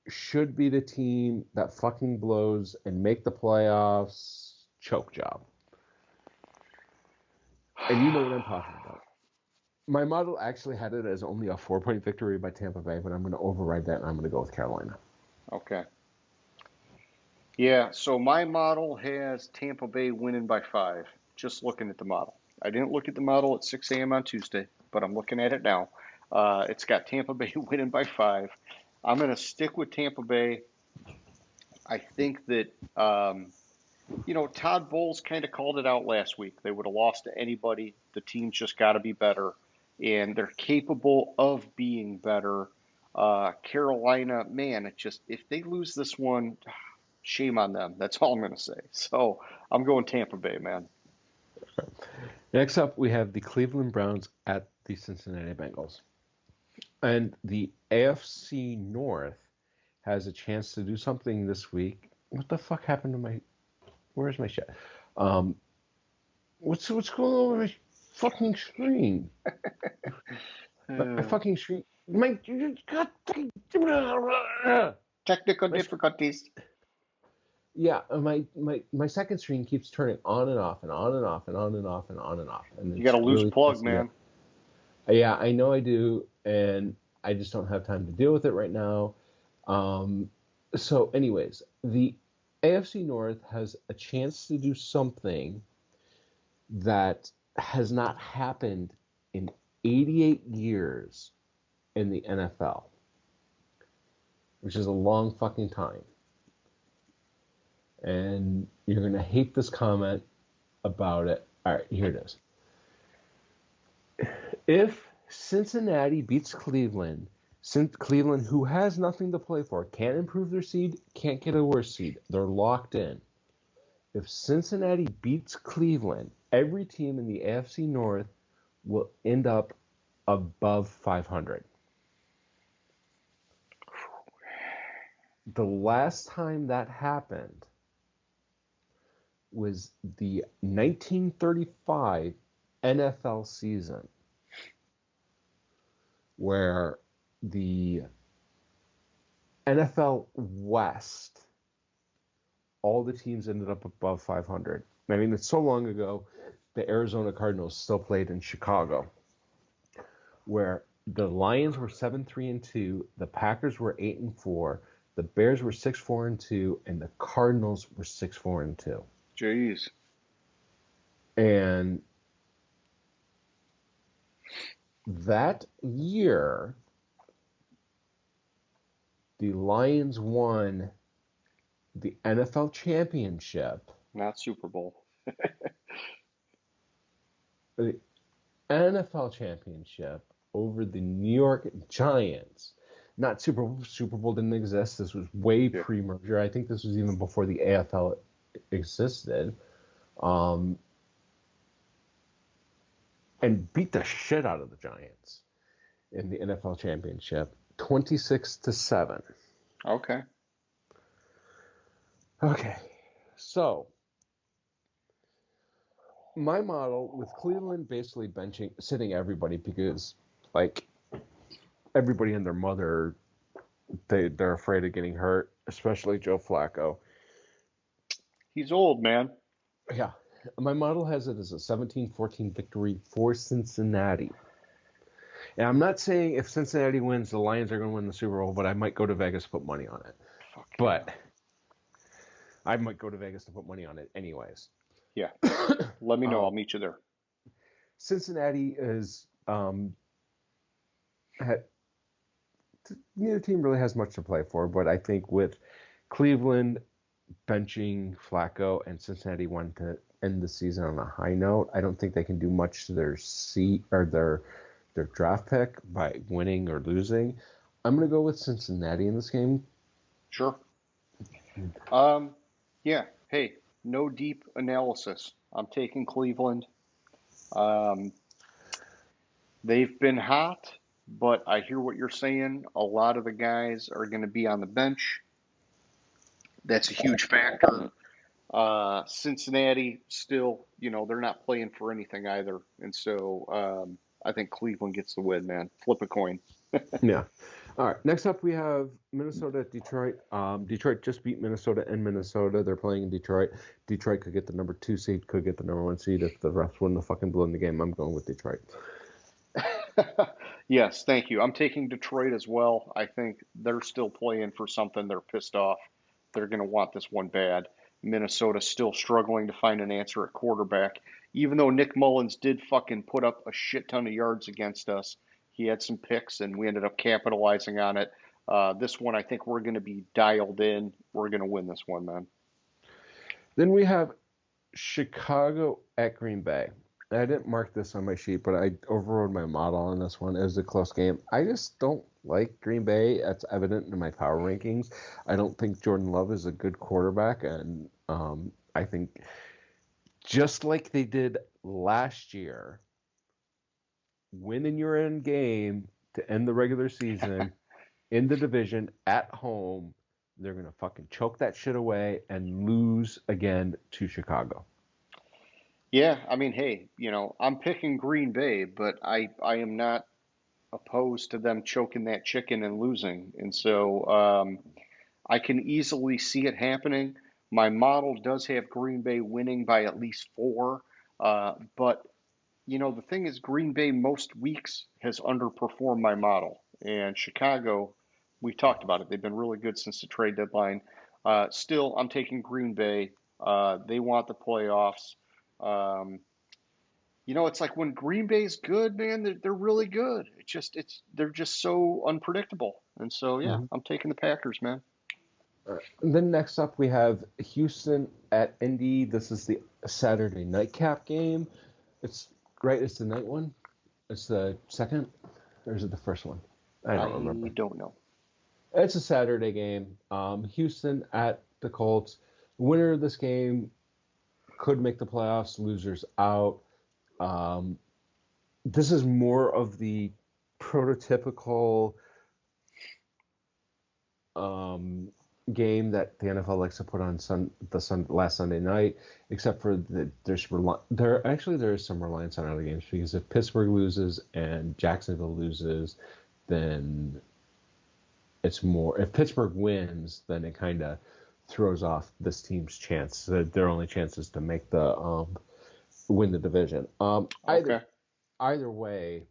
should be the team that fucking blows and make the playoffs choke job. And you know what I'm talking about. My model actually had it as only a 4-point victory by Tampa Bay, but I'm going to override that and I'm going to go with Carolina. Okay. Yeah, so my model has Tampa Bay winning by 5. Just looking at the model. I didn't look at the model at 6 a.m. on Tuesday, but I'm looking at it now. It's got Tampa Bay winning by 5. I'm going to stick with Tampa Bay. I think that, Todd Bowles kind of called it out last week. They would have lost to anybody. The team's just got to be better, and they're capable of being better. Carolina, man, if they lose this one, shame on them. That's all I'm going to say. So I'm going Tampa Bay, man. Next up, we have the Cleveland Browns at the Cincinnati Bengals. And the AFC North has a chance to do something this week. What the fuck happened to my... Where's my shit? What's going on with my fucking screen? My fucking screen... Technical difficulties. Yeah, my second screen keeps turning on and off and on and off and on and off and on and off. And you got a loose plug, man. Yeah, I know I do, and I just don't have time to deal with it right now. So anyways, the AFC North has a chance to do something that has not happened in 88 years in the NFL, which is a long fucking time. And you're going to hate this comment about it. All right, here it is. If Cincinnati beats Cleveland, Cleveland, who has nothing to play for, can't improve their seed, can't get a worse seed. They're locked in. If Cincinnati beats Cleveland, every team in the AFC North will end up above 500. The last time that happened was the 1935 NFL season, where the NFL West, all the teams ended up above 500. I mean, it's so long ago, the Arizona Cardinals still played in Chicago, where the Lions were 7-3-2, the Packers were 8-4, the Bears were 6-4-2, and the Cardinals were 6-4-2. Jeez. And that year, the Lions won the NFL championship. Not Super Bowl. the NFL championship over the New York Giants. Not Super Bowl. Super Bowl didn't exist. This was way Yeah. pre-merger. I think this was even before the AFL existed. And beat the shit out of the Giants in the NFL championship, 26-7. Okay. Okay, so my model with Cleveland basically sitting everybody because, like, everybody and their mother, they're afraid of getting hurt, especially Joe Flacco. He's old, man. Yeah, my model has it as a 17-14 victory for Cincinnati. And I'm not saying if Cincinnati wins, the Lions are going to win the Super Bowl, but I might go to Vegas to put money on it. Fuck But I might go to Vegas to put money on it anyways. yeah. Let me know. I'll meet you there. Cincinnati is neither team really has much to play for, but I think with Cleveland benching Flacco and Cincinnati wanting to end the season on a high note, I don't think they can do much to their seat or their draft pick by winning or losing. I'm going to go with Cincinnati in this game. Sure. Yeah. Hey, no deep analysis. I'm taking Cleveland. They've been hot, but I hear what you're saying. A lot of the guys are going to be on the bench. That's a huge factor. Cincinnati still, they're not playing for anything either. And so I think Cleveland gets the win, man. Flip a coin. Yeah. All right. Next up, we have Minnesota at Detroit. Detroit just beat Minnesota in Minnesota. They're playing in Detroit. Detroit could get the number 2 seed, could get the number 1 seed if the refs wouldn't have fucking blown the game. I'm going with Detroit. Yes, thank you. I'm taking Detroit as well. I think they're still playing for something. They're pissed off. They're going to want this one bad. Minnesota's still struggling to find an answer at quarterback. Even though Nick Mullins did fucking put up a shit ton of yards against us, he had some picks and we ended up capitalizing on it. This one, I think we're going to be dialed in. We're going to win this one, man. Then we have Chicago at Green Bay. I didn't mark this on my sheet, but I overrode my model on this one. It was a close game. I just don't like Green Bay. That's evident in my power rankings. I don't think Jordan Love is a good quarterback, and I think just like they did last year, winning your end game to end the regular season in the division at home, they're going to fucking choke that shit away and lose again to Chicago. Yeah, I mean, hey, I'm picking Green Bay, but I am not opposed to them choking that chicken and losing. And so I can easily see it happening. My model does have Green Bay winning by at least 4. But, the thing is, Green Bay most weeks has underperformed my model. And Chicago, we talked about it. They've been really good since the trade deadline. Still, I'm taking Green Bay. They want the playoffs. It's like when Green Bay's good, man, they're really good. They're just so unpredictable. And so, yeah, I'm taking the Packers, man. And then next up we have Houston at Indy. This is the Saturday nightcap game. It's the night one. It's the second, or is it the first one? I don't remember. I don't know. It's a Saturday game. Houston at the Colts. Winner of this game could make the playoffs. Losers out. This is more of the prototypical game that the NFL likes to put on last Sunday night, except for there is some reliance on other games, because if Pittsburgh loses and Jacksonville loses, then it's more. If Pittsburgh wins, then it kind of throws off this team's chance. Their only chance is to make the win the division. Okay. Either way,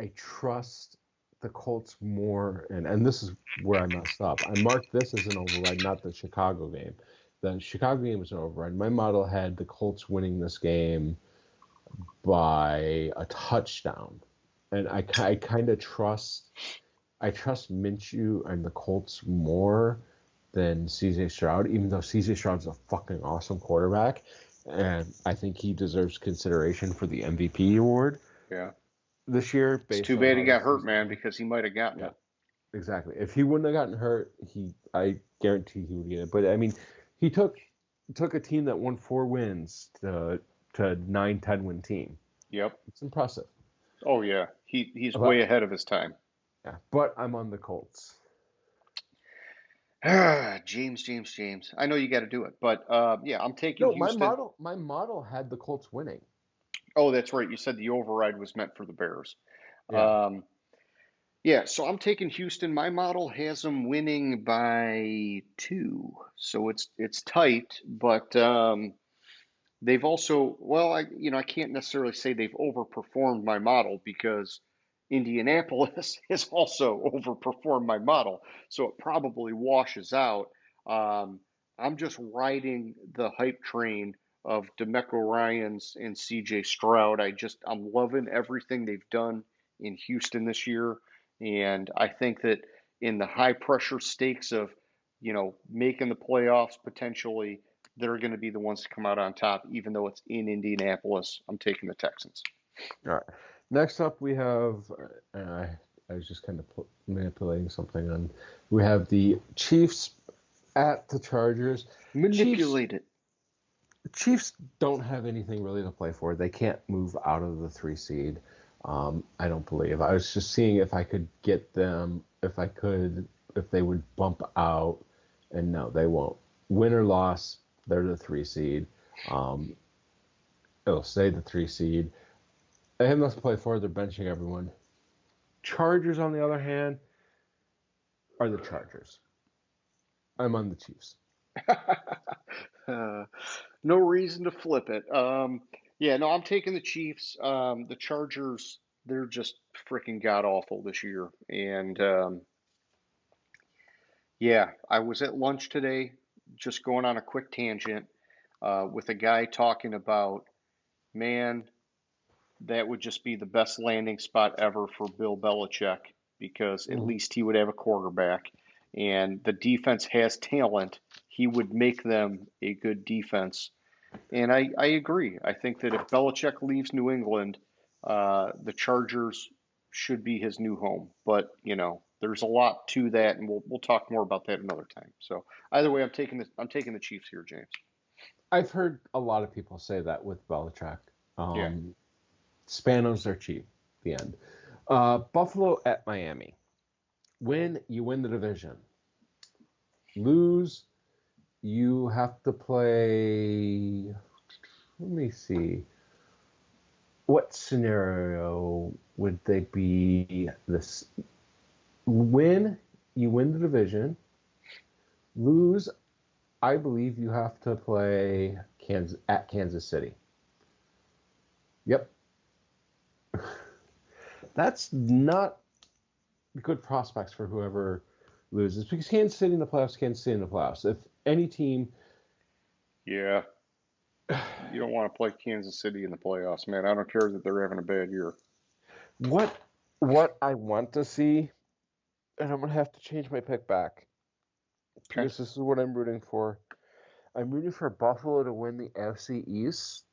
I trust the Colts more, and this is where I messed up. I marked this as an override, not the Chicago game. The Chicago game was an override. My model had the Colts winning this game by a touchdown, and I kind of trust Minshew and the Colts more than CJ Stroud, even though CJ Stroud's a fucking awesome quarterback. and I think he deserves consideration for the MVP award Yeah. this year It's based too on bad he how the got hurt, season man, went. because he might have gotten Yeah, it. exactly. If he wouldn't have gotten hurt, I guarantee he would get it. But I mean, he took a team that won 4 wins to 9-10 win team. Yep. It's impressive. Oh yeah. He's But way ahead of his time. yeah, but I'm on the Colts. James. I know you got to do it, but yeah, I'm taking No, Houston. my model had the Colts winning. Oh, that's right. You said the override was meant for the Bears. Yeah. Um, yeah, so I'm taking Houston. My model has them winning by 2, so it's tight, but they've also, well, I can't necessarily say they've overperformed my model because Indianapolis has also overperformed my model, so it probably washes out. Um, I'm just riding the hype train of DeMeco Ryans and CJ Stroud. I'm loving everything they've done in Houston this year, and I think that in the high pressure stakes of, making the playoffs potentially, they're going to be the ones to come out on top, even though it's in Indianapolis. I'm taking the Texans. All right. Next up, we have. I was just kind of manipulating something on. We have the Chiefs at the Chargers. Chiefs Manipulate it. Chiefs don't have anything really to play for. They can't move out of the 3 seed. I don't believe. I was just seeing if I could get them, if they would bump out, and no, they won't. Win or loss, they're the 3 seed. Um, it'll stay the 3 seed. They have nothing to play for. They're benching everyone. Chargers, on the other hand, are the Chargers. I'm on the Chiefs. uh, no reason to flip it. Yeah, no, I'm taking the Chiefs. The Chargers, they're just freaking god awful this year. And yeah, I was at lunch today, just going on a quick tangent with a guy talking about, man, that would just be the best landing spot ever for Bill Belichick because at Mhm. least he would have a quarterback and the defense has talent. He would make them a good defense. And I agree. I think that if Belichick leaves New England, the Chargers should be his new home. But, there's a lot to that, and we'll talk more about that another time. So either way, I'm taking the Chiefs here, James. I've heard a lot of people say that with Belichick. Yeah. Spanos are cheap. The end. Buffalo at Miami. Win, you win the division. Lose, you have to play. Let me see. What scenario would they be? This win, you win the division. Lose, I believe you have to play Kansas City. Yep. That's not good prospects for whoever loses because Kansas City in the playoffs, Kansas City in the playoffs. If any team, Yeah. You don't want to play Kansas City in the playoffs, man. I don't care that they're having a bad year. what what I want to see, and I'm gonna have to change my pick back Okay. because this is what I'm rooting for. I'm rooting for Buffalo to win the FC East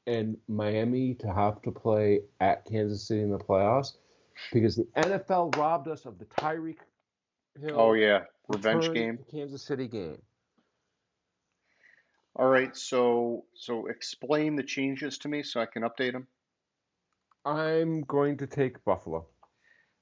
and Miami to have to play at Kansas City in the playoffs because the NFL robbed us of the Tyreek Oh Hill yeah, revenge return game. to Kansas City game. All right, so explain the changes to me so I can update them. I'm going to take Buffalo.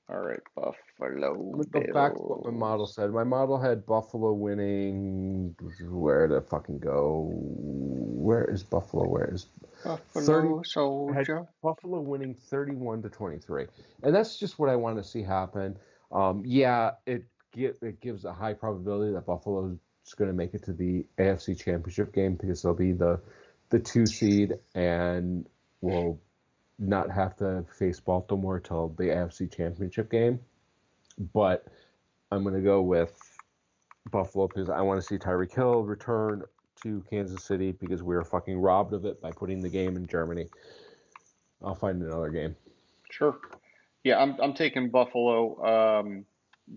All right, Buffalo I'm gonna go back to what my model Bills. said. My model had Buffalo winning. Where to fucking go? Where is Buffalo? Where is 30? Buffalo Had Soldier. Buffalo winning 31-23, and that's just what I want to see happen. Yeah, it gives a high probability that Buffalo is going to make it to the AFC Championship game because they'll be the 2 seed and will not have to face Baltimore till the AFC Championship game. But I'm going to go with Buffalo because I want to see Tyreek Hill return to Kansas City because we were fucking robbed of it by putting the game in Germany. I'll find another game. Sure. Yeah, I'm taking Buffalo.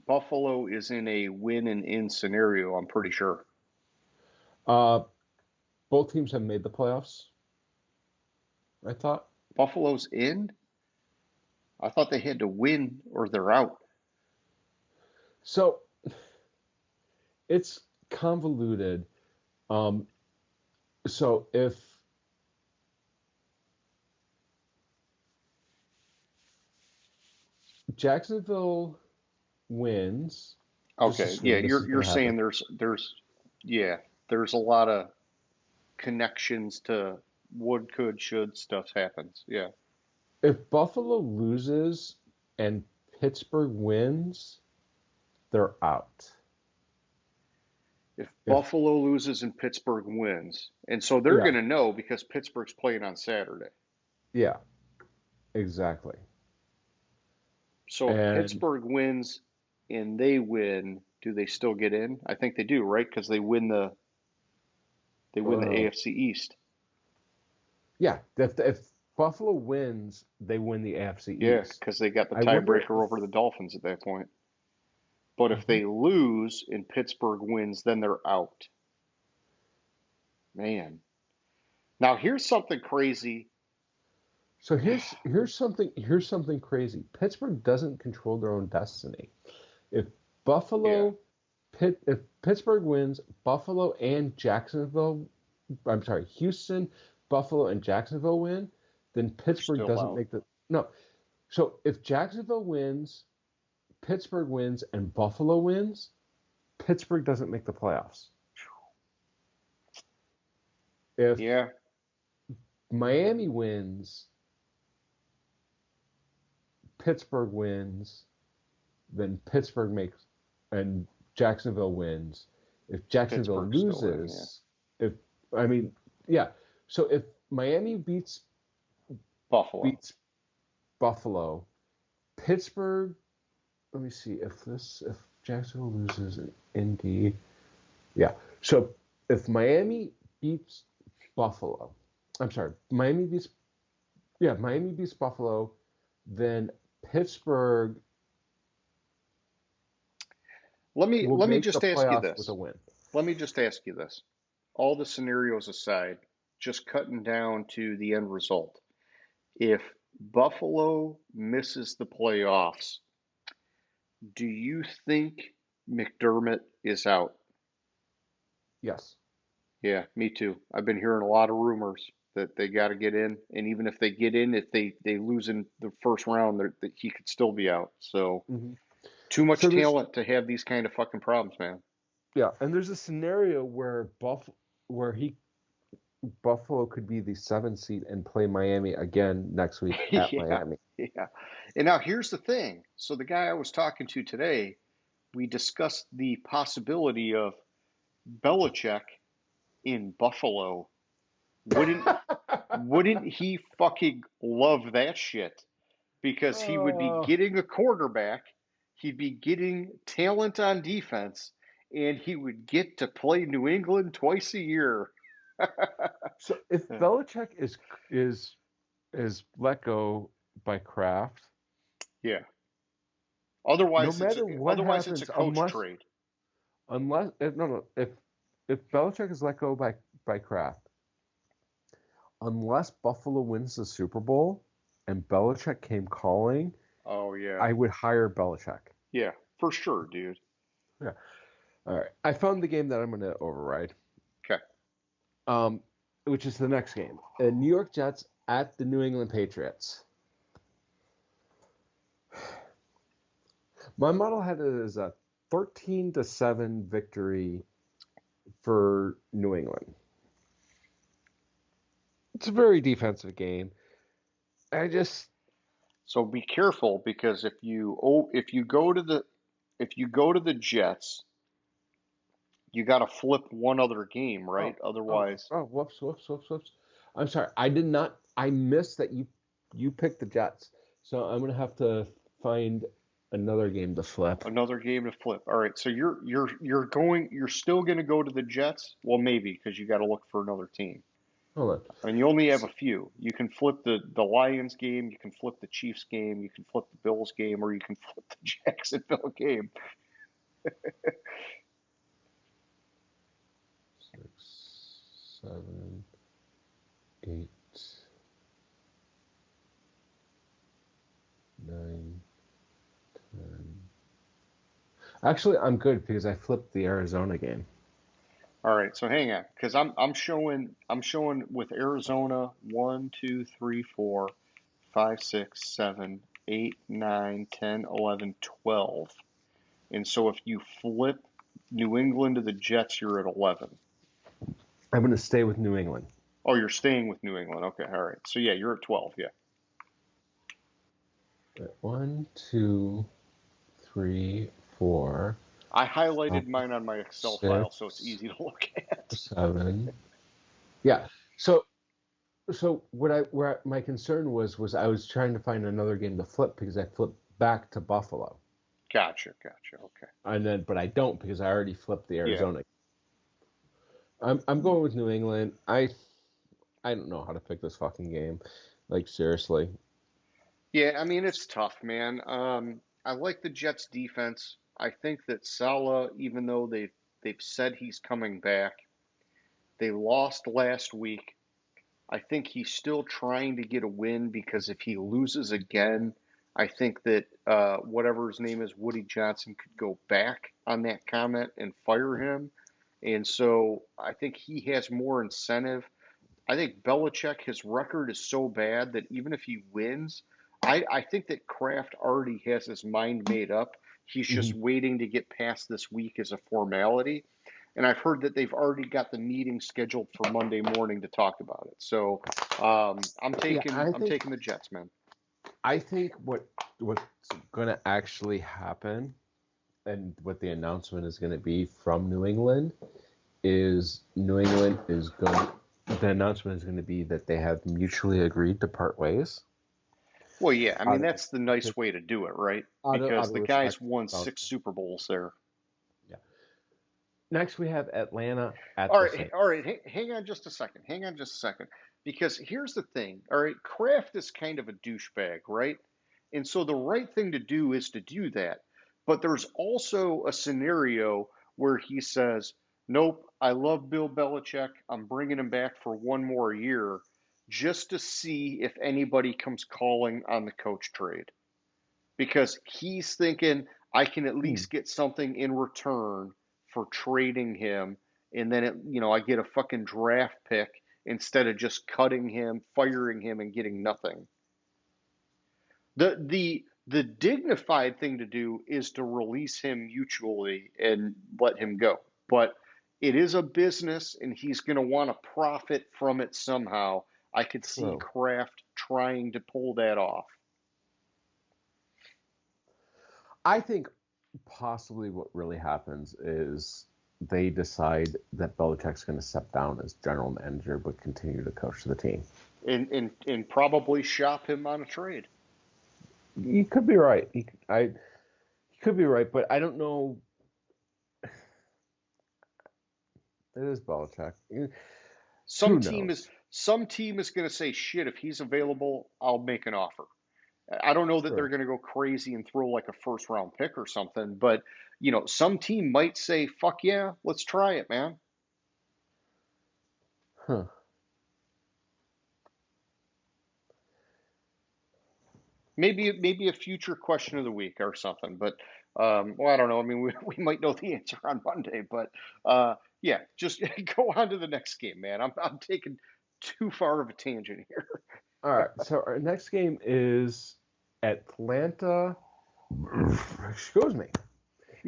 Buffalo is in a win and in scenario, I'm pretty sure. Uh, both teams have made the playoffs, I thought. Buffalo's in? I thought they had to win or they're out. So it's convoluted. Um, so if Jacksonville wins, just Okay, yeah, assume this is you're going to happen. saying there's a lot of connections to would, could, should stuff happens. Yeah. If Buffalo loses and Pittsburgh wins, they're out. If If Buffalo loses and Pittsburgh wins, and so they're Yeah, going to know because Pittsburgh's playing on Saturday. yeah, exactly. So if And Pittsburgh wins and they win, do they still get in? I think they do, right? Because they win the uh, AFC East. yeah, if Buffalo wins, they win the AFC Yeah, East. because they got the I wonder tiebreaker if over the Dolphins at that point. But if Mhm. they lose and Pittsburgh wins, then they're out. Man. Now here's something crazy. So here's something crazy. Pittsburgh doesn't control their own destiny. If Yeah, If Pittsburgh wins, Buffalo and Jacksonville, I'm sorry, Houston, Buffalo and Jacksonville win, then they're Pittsburgh still doesn't out. make the no. So if Jacksonville wins, Pittsburgh wins, and Buffalo wins, Pittsburgh doesn't make the playoffs. If Yeah, Miami wins, Pittsburgh wins, then Pittsburgh makes, and Jacksonville wins. If Jacksonville Pittsburgh's still in. Yeah, loses, if I mean, yeah. So if Miami Buffalo. beats Buffalo, Pittsburgh. Let me see if Jacksonville loses in Indy. Yeah. So if Miami beats Buffalo, I'm sorry, Miami beats Buffalo, then Pittsburgh Let me will let me make the just ask you playoffs with a this. win. Let me just ask you this. All the scenarios aside, just cutting down to the end result. If Buffalo misses the playoffs, do you think McDermott is out? Yes. Yeah, me too. I've been hearing a lot of rumors that they got to get in, and even if they get in, if they lose in the first round, that he could still be out. So hmm too much So there's talent to have these kind of fucking problems, man. yeah, and there's a scenario where where he Buffalo could be the 7th seed and play Miami again next week at Yeah, Miami. yeah. And now here's the thing. So the guy I was talking to today, we discussed the possibility of Belichick in Buffalo. Wouldn't he fucking love that shit? Because he would be Oh, getting a quarterback, he'd be getting talent on defense, and he would get to play New England twice a year. so if Belichick is let go by Kraft, Yeah. no Otherwise, matter what it's a happens, coach trade. no no if Belichick is let go by Kraft, unless Buffalo wins the Super Bowl and Belichick came calling, Oh yeah, I would hire Belichick. yeah, for sure, dude. Yeah. All right. I found the game that I'm going to override. Okay. Um, which is the next game. New York Jets at the New England Patriots. My model had it as a 13-7 victory for New England. It's a very defensive game. I just So be careful because if you go to the Jets, you got to flip one other game, right? oh oh Otherwise, oh whoops. I'm sorry. I did not. I missed that you picked the Jets. So I'm gonna have to find another game to flip. another game to flip. All right, so you're still going to go to the Jets? Well, maybe because you got to look for another team. Hold on. I mean, you only have a few. You can flip the Lions game, you can flip the Chiefs game, you can flip the Bills game, or you can flip the Jacksonville game. 6, 7. Actually, I'm good because I flipped the Arizona game. All right, so hang on, because I'm showing with Arizona 1, 2, 3, 4, 5, 6, 7, 8, 9, 10, 11, 12. And so if you flip New England to the Jets, you're at 11. I'm going to stay with New England. Oh, you're staying with New England. Okay, all right. So yeah, you're at 12. Yeah. 1, 2, 3, 4, I five, highlighted mine on my Excel file, so it's 6, easy to look at. 7. Yeah. So my concern was I was trying to find another game to flip because I flipped back to Buffalo. Gotcha. Okay. But I don't because I already flipped the Yeah. Arizona. I'm going with New England. I don't know how to pick this fucking game. Like seriously. Yeah, I mean it's tough, man. I like the Jets defense. I think that Salah, even though they've said he's coming back, they lost last week. I think he's still trying to get a win because if he loses again, I think that whatever his name is, Woody Johnson, could go back on that comment and fire him. And so I think he has more incentive. I think Belichick, his record is so bad that even if he wins, I think that Kraft already has his mind made up. He's just Mhm. waiting to get past this week as a formality. And I've heard that they've already got the meeting scheduled for Monday morning to talk about it. So I'm Yeah, taking I I'm think taking the Jets, man. I think what's going to actually happen and what the announcement is going to be from New England is New England is going the announcement is going to be that they have mutually agreed to part ways Well, yeah, I mean out of that's the nice way to do it, right? out Because of the respect guy's for won Belichick. 6 Super Bowls there. Yeah. Next we have Atlanta at All the right, Saints. all right. Hang on just a second. Hang on just a second. Because here's the thing. All right, Kraft is kind of a douchebag, right? And so the right thing to do is to do that. But there's also a scenario where he says, "Nope, I love Bill Belichick. I'm bringing him back for one more year, just to see if anybody comes calling on the coach trade." Because he's thinking I can at Hmm. least get something in return for trading him, and then I get a fucking draft pick instead of just cutting him, firing him, and getting nothing. The dignified thing to do is to release him mutually and let him go. But it is a business, and he's going to want to profit from it somehow. I could see True. Kraft trying to pull that off. I think possibly what really happens is they decide that Belichick's going to step down as general manager but continue to coach the team. And probably shop him on a trade. You could be right. You could be right, but I don't know. It is Belichick. Some Who team is knows? some team is going to say, "Shit, if he's available, I'll make an offer." I don't know that they're True. going to go crazy and throw like a first round pick or something, but some team might say, "Fuck yeah, let's try it, man." Huh. Maybe a future question of the week or something, but well, I don't know. I mean, we might know the answer on Monday, but yeah, just go on to the next game, man. I'm taking too far of a tangent here. All right. So our next game is Atlanta. Excuse me.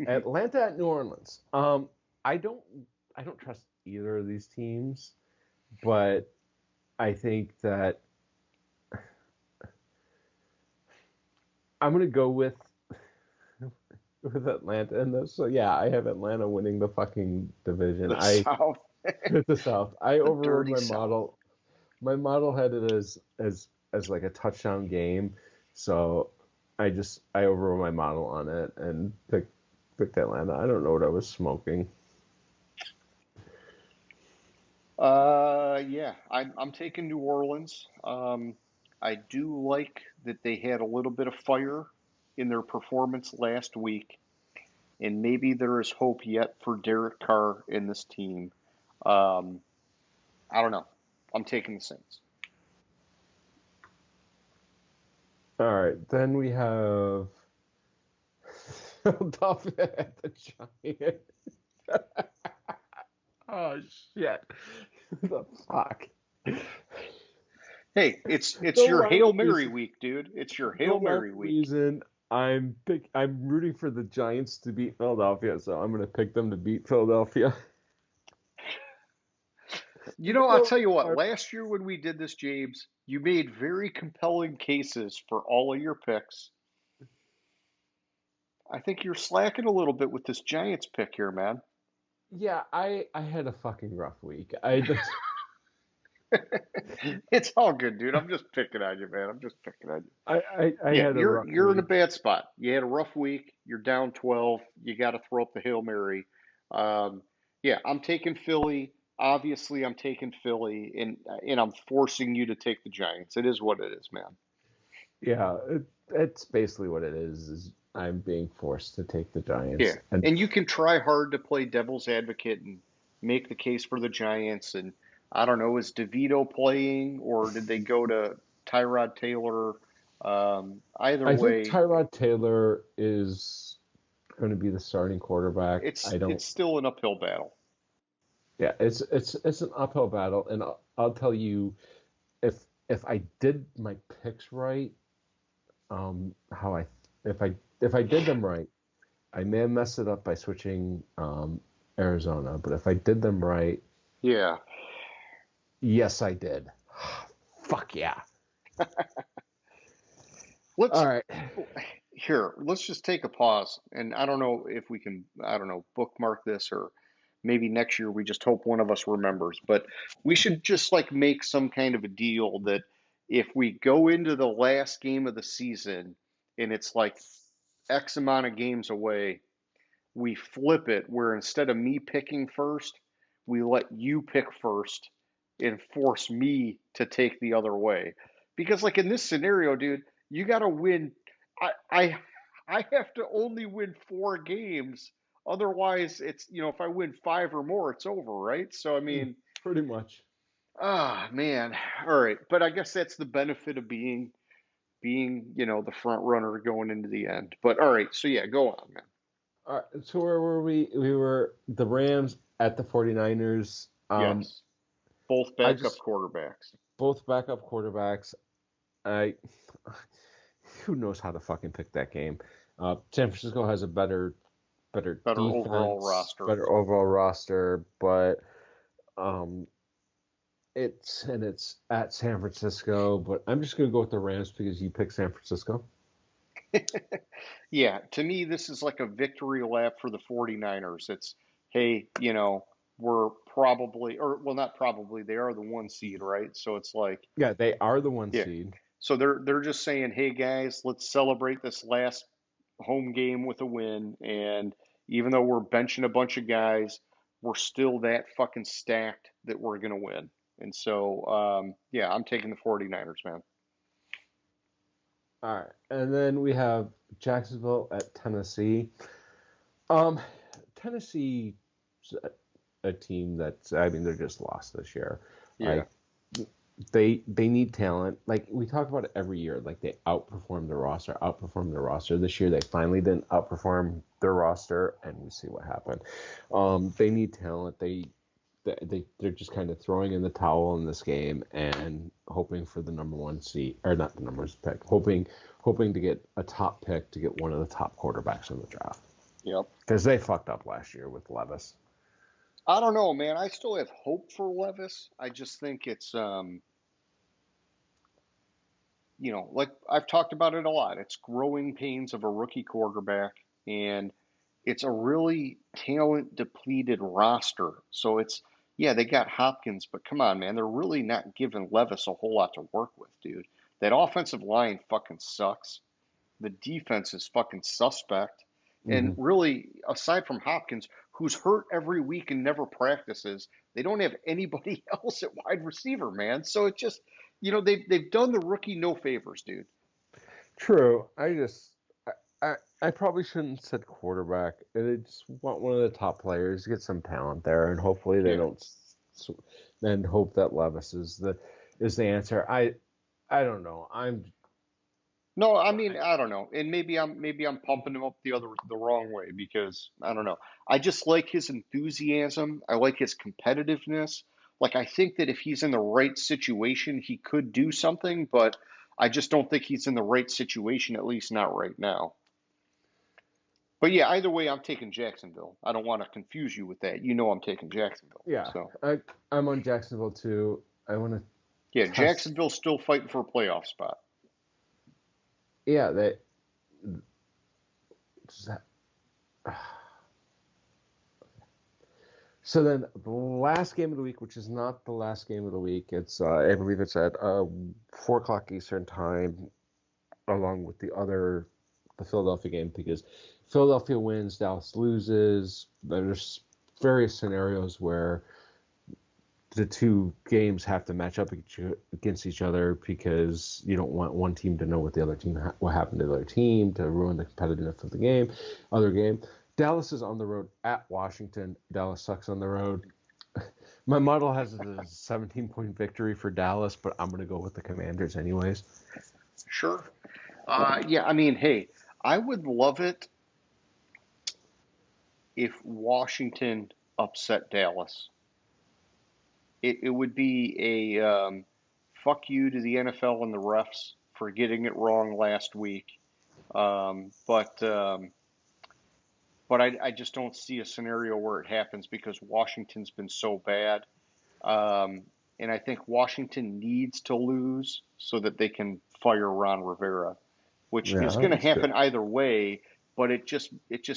Atlanta at New Orleans. I don't I don't trust either of these teams, but I think that I'm gonna go with Atlanta in this. So yeah, I have Atlanta winning the fucking division. The South, The South. I the overrode dirty my South. model. My model had it as like a touchdown game, so I overrode my model on it and picked Atlanta. I don't know what I was smoking. Yeah, I'm taking New Orleans. I do like that they had a little bit of fire in their performance last week, and maybe there is hope yet for Derek Carr in this team. Um, I don't know. I'm taking the Saints. All right, then we have Philadelphia at the Giants. Oh shit! The fuck. Hey, it's No your rhyme or Hail Mary reason. week, dude. It's your No Hail rhyme Mary or week. reason. I'm rooting for the Giants to beat Philadelphia, so I'm gonna pick them to beat Philadelphia. I'll No tell you what, rhyme. last year when we did this, James, you made very compelling cases for all of your picks. I think you're slacking a little bit with this Giants pick here, man. Yeah, I had a fucking rough week. I just It's all good, dude. I'm just picking on you, man. I'm just picking on you. I Yeah, had a rough you're in a week. bad spot. You had a rough week. You're down 12. You got to throw up the Hail Mary. Um, yeah, I'm taking Philly. Obviously, I'm taking Philly, and I'm forcing you to take the Giants. It is what it is, man. Yeah, it's basically what it is I'm being forced to take the Yeah, Giants. And and you can try hard to play devil's advocate and make the case for the Giants. And I don't know, is DeVito playing or did they go to Tyrod Taylor? Either I think way, Tyrod Taylor is going to be the starting quarterback. I don't. it's still an uphill battle. Yeah, it's an uphill battle, and I'll tell you if I did my picks right, how I if I did them right, I may have messed it up by switching Arizona, but if I did them right, Yeah. yes, I did. Fuck yeah! Let's All right. let's just take a pause. And I don't know if we can, I don't know, bookmark this or maybe next year we just hope one of us remembers. But we should just like make some kind of a deal that if we go into the last game of the season and it's like X amount of games away, we flip it where instead of me picking first, we let you pick first and force me to take the other way. Because like in this scenario, dude, you got to win. I I I have to only win 4 games. Otherwise, it's if I win five or more, it's over, right? So I mean, Pretty much. man, all right. But I guess that's the benefit of being the front runner going into the end. But all right, so yeah, go on, man. All right, so where were we? We were the Rams at the 49ers. Yes, both I backup just quarterbacks. both backup quarterbacks. I who knows how to fucking pick that game. San Francisco has a better Better overall defense, roster. better overall roster, but um, it's at San Francisco. But I'm just gonna go with the Rams because you picked San Francisco. Yeah, to me, this is like a victory lap for the 49ers. It's, hey, we're probably, or well, not probably, they are the 1 seed, right? So it's like, Yeah, they are the one yeah. seed. So they're just saying, hey guys, let's celebrate this last home game with a win. And even though we're benching a bunch of guys, we're still that fucking stacked that we're gonna win. And so, yeah, I'm taking the 49ers, man. All right, and then we have Jacksonville at Tennessee. Um, Tennessee, a team that's I mean they're just lost this year. Yeah. Like they need talent. Like we talk about it every year. Like they outperform the roster. This year they finally didn't outperform their roster, and we see what happened. They need talent. They're just kind of throwing in the towel in this game and hoping for the number one seat or not the number one pick. Hoping to get a top pick to get one of the top quarterbacks in the draft Yep. because they fucked up last year with Levis. I don't know, man. I still have hope for Levis. I just think it's, like I've talked about it a lot. It's growing pains of a rookie quarterback, and it's a really talent depleted roster. So it's, yeah, they got Hopkins, but come on, man. They're really not giving Levis a whole lot to work with, dude. That offensive line fucking sucks. The defense is fucking suspect. And Mm-hmm. really, aside from Hopkins, who's hurt every week and never practices, they don't have anybody else at wide receiver, man. So it just, they've done the rookie no favors, dude. True. I probably shouldn't have said quarterback. I just want one of the top players, get some talent there, and hopefully they Yeah. don't. Then hope that Levis is the answer. I don't know. No, I mean, I don't know. And maybe I'm pumping him up the wrong way because I don't know. I just like his enthusiasm. I like his competitiveness. Like I think that if he's in the right situation, he could do something, but I just don't think he's in the right situation, at least not right now. But yeah, either way, I'm taking Jacksonville. I don't want to confuse you with that. You know I'm taking Jacksonville. Yeah, So I'm on Jacksonville too. I want to yeah, test. Jacksonville's still fighting for a playoff spot. Yeah, that. So then the last game of the week, which is not the last game of the week, it's I believe it's at 4 o'clock Eastern time, along with the Philadelphia game, because Philadelphia wins, Dallas loses. There's various scenarios where the two games have to match up against each other because you don't want one team to know what happened to the other team to ruin the competitiveness of the other game. Dallas is on the road at Washington. Dallas sucks on the road. My model has a 17-point victory for Dallas, but I'm going to go with the Commanders anyways. Sure. Yeah, I mean, hey, I would love it if Washington upset Dallas. It would be a fuck you to the NFL and the refs for getting it wrong last week. But I just don't see a scenario where it happens because Washington's been so bad. Um, and I think Washington needs to lose so that they can fire Ron Rivera, which is Yeah, going to that's good. happen either way. But it just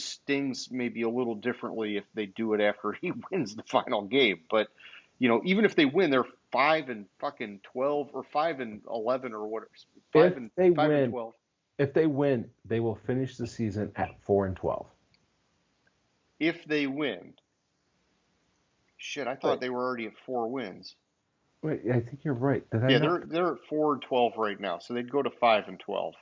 stings maybe a little differently if they do it after he wins the final game. But even if they win, they're 5 and fucking 12 or 5 and 11 or whatever, If five and they five and win, 12. if they win, they will finish the season at 4-12. If they win, shit, I thought Wait, they were already at 4 wins. wait, I think you're right. Did I Yeah, not? they're at 4 and 12 right now, so they'd go to 5 and 12.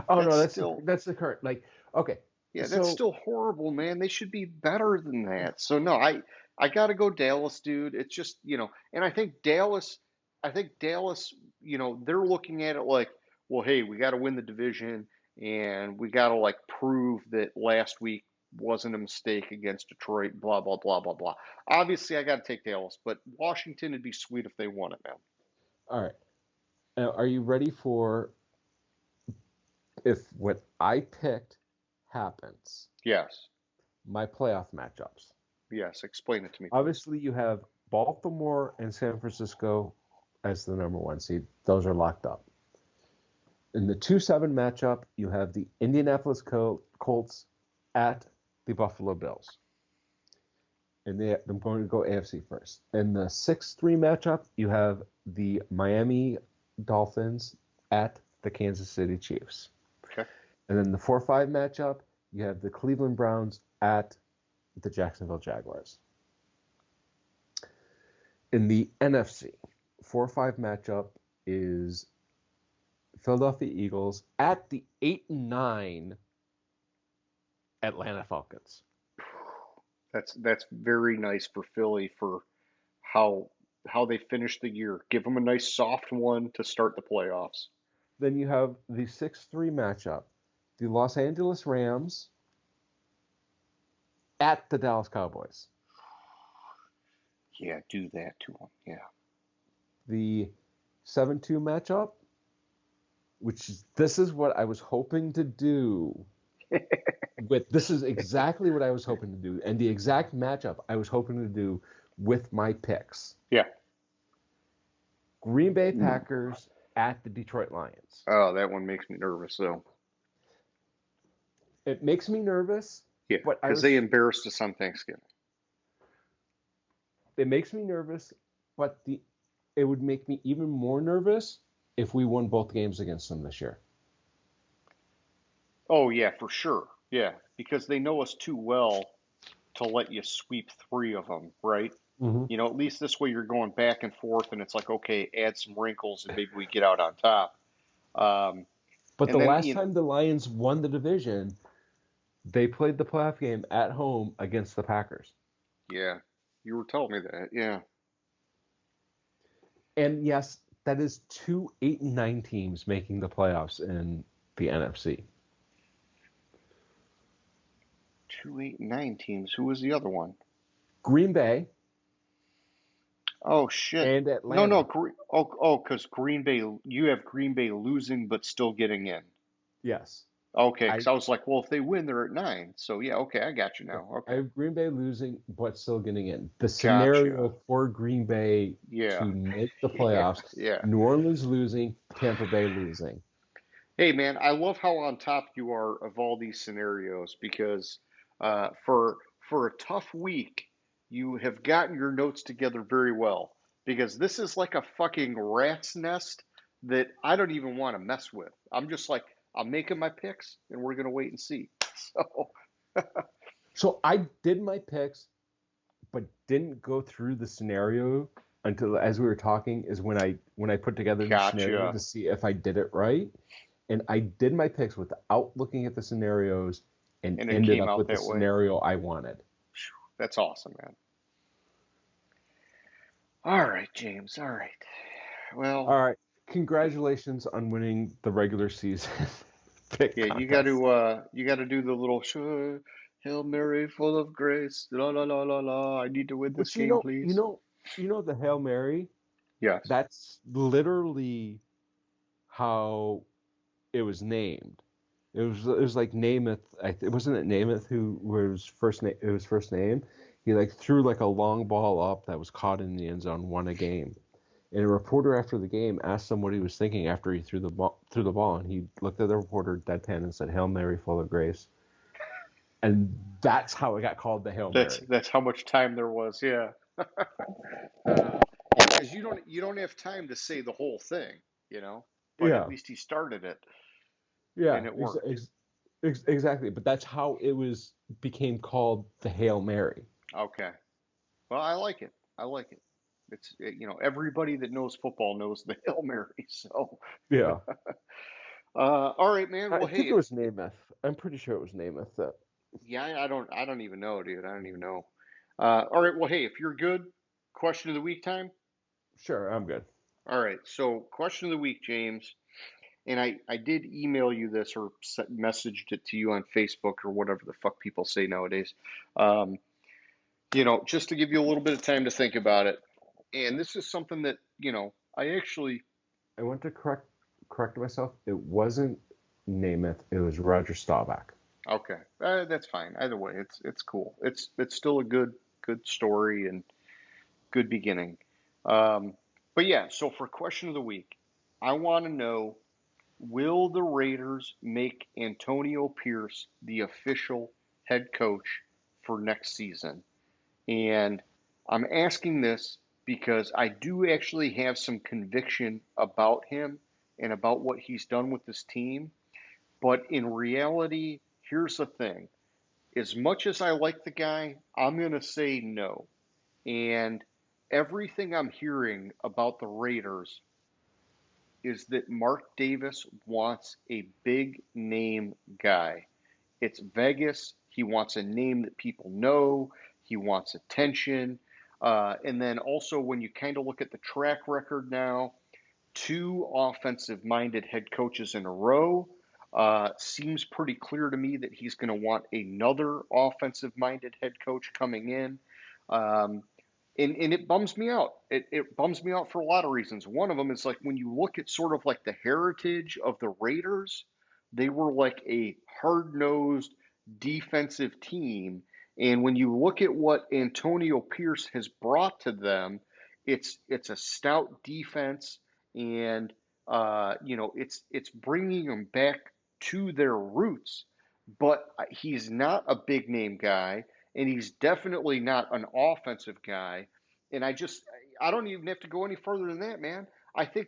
Oh That's no, still that's the current. Like, okay, Yeah, that's so still horrible, man. They should be better than that. So no, I gotta go Dallas, dude. It's just, and I think Dallas, they're looking at it like, well, hey, we gotta win the division and we gotta like prove that last week wasn't a mistake against Detroit, blah blah blah blah blah. Obviously I gotta take Dallas, but Washington would be sweet if they won it, man. all right. Now, are you ready for if what I picked happens? Yes. My playoff matchups. Yes. Explain it to me, please. Obviously, you have Baltimore and San Francisco as the number one seed. Those are locked up. In the 2-7 matchup, you have the Indianapolis Colts at the Buffalo Bills. And I'm going to go AFC first. In the 6-3 matchup, you have the Miami Dolphins at the Kansas City Chiefs. Okay. And then the 4-5 matchup, you have the Cleveland Browns at the Jacksonville Jaguars. In the NFC, 4-5 matchup is Philadelphia Eagles at the 8-9 Atlanta Falcons. That's very nice for Philly for how they finish the year. Give them a nice soft one to start the playoffs. Then you have the 6-3 matchup, the Los Angeles Rams at the Dallas Cowboys. Yeah, do that to them. Yeah. The 7-2 matchup, this is what I was hoping to do. This is exactly what I was hoping to do, and the exact matchup I was hoping to do with my picks. Yeah. Green Bay Packers at the Detroit Lions. Oh, that one makes me nervous though. It makes me nervous, Yeah, but because they embarrassed us on Thanksgiving. It makes me nervous, but it would make me even more nervous if we won both games against them this year. Oh yeah, for sure. Yeah, because they know us too well to let you sweep three of them, right? Mm-hmm. At least this way you're going back and forth, and it's like, okay, add some wrinkles, and maybe we get out on top. But And the then, last time the Lions won the division, they played the playoff game at home against the Packers. yeah, you were telling me that. Yeah. And yes, that is 2 8-9 teams making the playoffs in the NFC. 2, 8, 9 teams. Who was the other one? Green Bay Oh shit. and No, no. Atlanta. Because Green Bay, you have Green Bay losing but still getting in. Yes. Okay, because I I was like, well, if they win, they're at 9. So yeah, okay, I got you yeah, now. I Okay, have Green Bay losing but still getting in. The gotcha. scenario for Green Bay Yeah, to make the yeah, playoffs, yeah. New Orleans losing, Tampa Bay losing. Hey man, I love how on top you are of all these scenarios because for a tough week, you have gotten your notes together very well. Because this is like a fucking rat's nest that I don't even want to mess with. I'm just like, I'm making my picks and we're gonna wait and see. So So I did my picks, but didn't go through the scenario until as we were talking is when I put together the scenario gotcha. to see if I did it right. And I did my picks without looking at the scenarios and And it ended came up out with the that way. scenario I wanted. That's awesome, man. All right, James. All right. Well, All right. Congratulations on winning the regular season pick yeah, contest. you got to do the little sure, Hail Mary, full of grace, la la la la la. I need to win this But game, please. the Hail Mary, Yes. that's literally how it was named. It was like Namath. It wasn't it Namath who was first name. It was first name. He like threw like a long ball up that was caught in the end zone, won a game. And a reporter after the game asked him what he was thinking after he threw the ball, and he looked at the reporter deadpan and said, "Hail Mary, full of grace." And that's how it got called the Hail Mary. That's how much time there was. Yeah. Yeah, because you don't have time to say the whole thing, you know. But at Yeah, least he started it, yeah, and it worked. exactly. But that's how it was became called the Hail Mary. Okay. Well, I like it. I like it. You know, everybody that knows football knows the Hail Mary. So, Yeah, all right, man. I Well, think hey, it was Namath. I'm pretty sure it was Namath. That yeah, I don't even know, dude. I don't even know. All right. Well, hey, if you're good, question of the week time. sure, I'm good. All right. So, question of the week, James. And I did email you this or messaged it to you on Facebook or whatever the fuck people say nowadays. Um, you know, just to give you a little bit of time to think about it. And this is something that, you know, I actually, I want to correct myself. It wasn't Namath. It was Roger Staubach. okay, that's fine. Either way, it's cool. It's still a good story and good beginning. Um, but yeah, so for question of the week, I want to know, will the Raiders make Antonio Pierce the official head coach for next season? And I'm asking this because I do actually have some conviction about him and about what he's done with this team. But in reality, here's the thing. As much as I like the guy, I'm going to say no. And everything I'm hearing about the Raiders is that Mark Davis wants a big name guy. It's Vegas. He wants a name that people know. He wants attention. And then also, when you kind of look at the track record now, two offensive minded head coaches in a row. Seems pretty clear to me that he's going to want another offensive minded head coach coming in. Um, and it bums me out. It bums me out for a lot of reasons. One of them is like when you look at sort of like the heritage of the Raiders, they were like a hard nosed defensive team. And when you look at what Antonio Pierce has brought to them, it's a stout defense, and you know it's bringing them back to their roots. But he's not a big name guy, and he's definitely not an offensive guy. And I don't even have to go any further than that, man. I think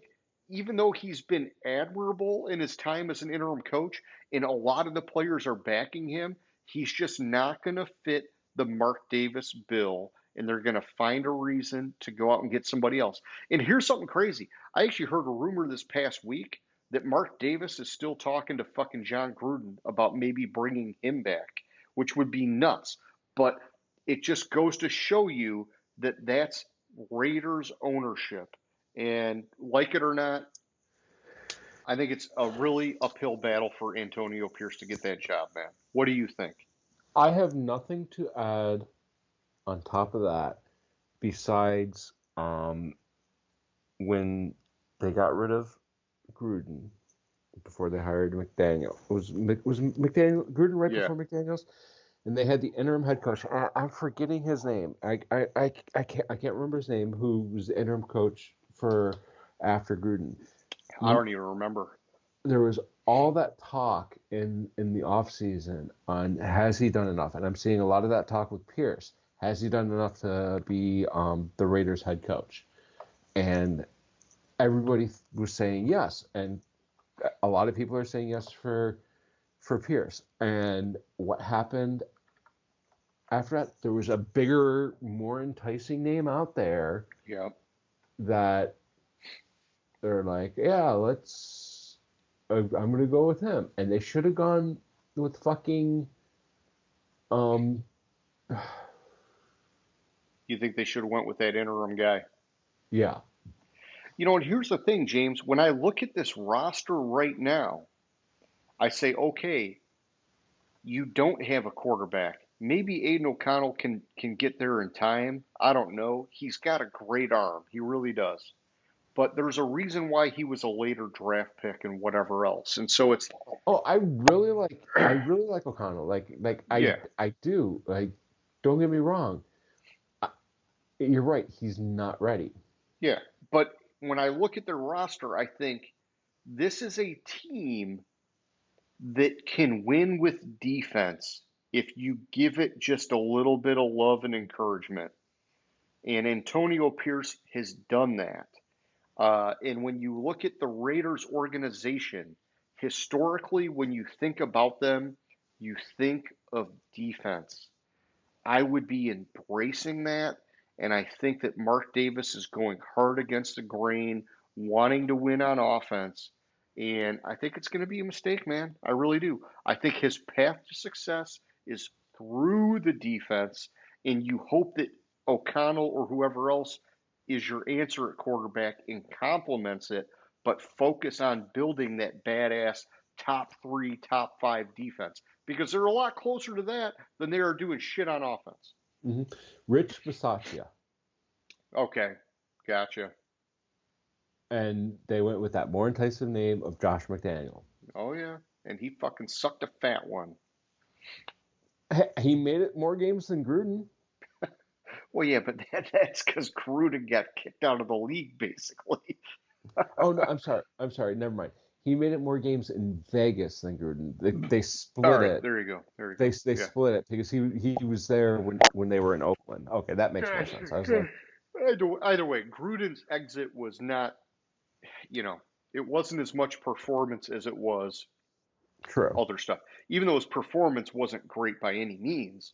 even though he's been admirable in his time as an interim coach, and a lot of the players are backing him, he's just not going to fit the Mark Davis bill, and they're going to find a reason to go out and get somebody else. And here's something crazy. I actually heard a rumor this past week that Mark Davis is still talking to fucking John Gruden about maybe bringing him back, which would be nuts. But it just goes to show you that that's Raiders ownership. And like it or not, I think it's a really uphill battle for Antonio Pierce to get that job, man. What do you think? I have nothing to add on top of that besides when they got rid of Gruden before they hired McDaniel. Was McDaniel Gruden right Yeah, before McDaniel's? And they had the interim head coach. I'm forgetting his name. I can't remember his name. Who was the interim coach for after Gruden? I don't even remember. There was all that talk in the off season on has he done enough, and I'm seeing a lot of that talk with Pierce. Has he done enough to be the Raiders head coach? And everybody was saying yes, and a lot of people are saying yes for Pierce. And what happened after that? There was a bigger, more enticing name out there Yeah. that they're like, yeah, let's. I'm gonna go with him, and they should have gone with fucking. Um, You think they should have went with that interim guy? yeah, And here's the thing, James. When I look at this roster right now, I say, okay, you don't have a quarterback. Maybe Aiden O'Connell can get there in time. I don't know. He's got a great arm. He really does. But there's a reason why he was a later draft pick and whatever else. And so it's oh, I really like O'Connell. Like I yeah, I do. Like, don't get me wrong. I, you're right. He's not ready. yeah. But when I look at their roster, I think this is a team that can win with defense if you give it just a little bit of love and encouragement. And Antonio Pierce has done that. And when you look at the Raiders organization, historically, when you think about them, you think of defense. I would be embracing that. And I think that Mark Davis is going hard against the grain, wanting to win on offense. And I think it's going to be a mistake, man. I really do. I think his path to success is through the defense. And you hope that O'Connell or whoever else is your answer at quarterback and complements it, but focus on building that badass top three, top five defense because they're a lot closer to that than they are doing shit on offense. hmm Rich Bisaccia, Okay, gotcha. and they went with that more enticing name of Josh McDaniel. Oh yeah, and he fucking sucked a fat one. He made it more games than Gruden. Well, yeah, but that's because Gruden got kicked out of the league, basically. Oh no, I'm sorry. I'm sorry. Never mind. He made it more games in Vegas than Gruden. They All split right, it. there you go. There you They go. they Yeah. split it because he was there when they were in Oakland. Okay, that makes more sense. I was like, Either way, Gruden's exit was not, you know, it wasn't as much performance as it was true. other stuff. Even though his performance wasn't great by any means,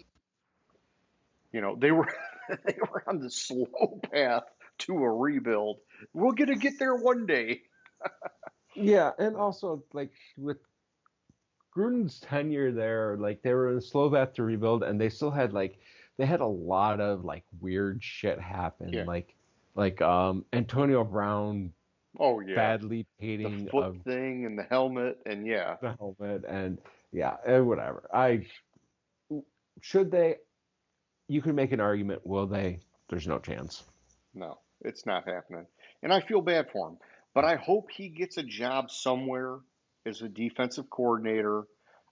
they were they were on the slow path to a rebuild. We're gonna get there one day. Yeah, and also like with Gruden's tenure there, like they were in a slow path to rebuild, and they still had they had a lot of like weird shit happen, Yeah. like Antonio Brown Oh yeah. badly The painting foot of thing and the helmet and yeah. the helmet, and yeah, and whatever. I should they? You can make an argument. Will they? There's no chance. No, it's not happening. And I feel bad for him. But I hope he gets a job somewhere as a defensive coordinator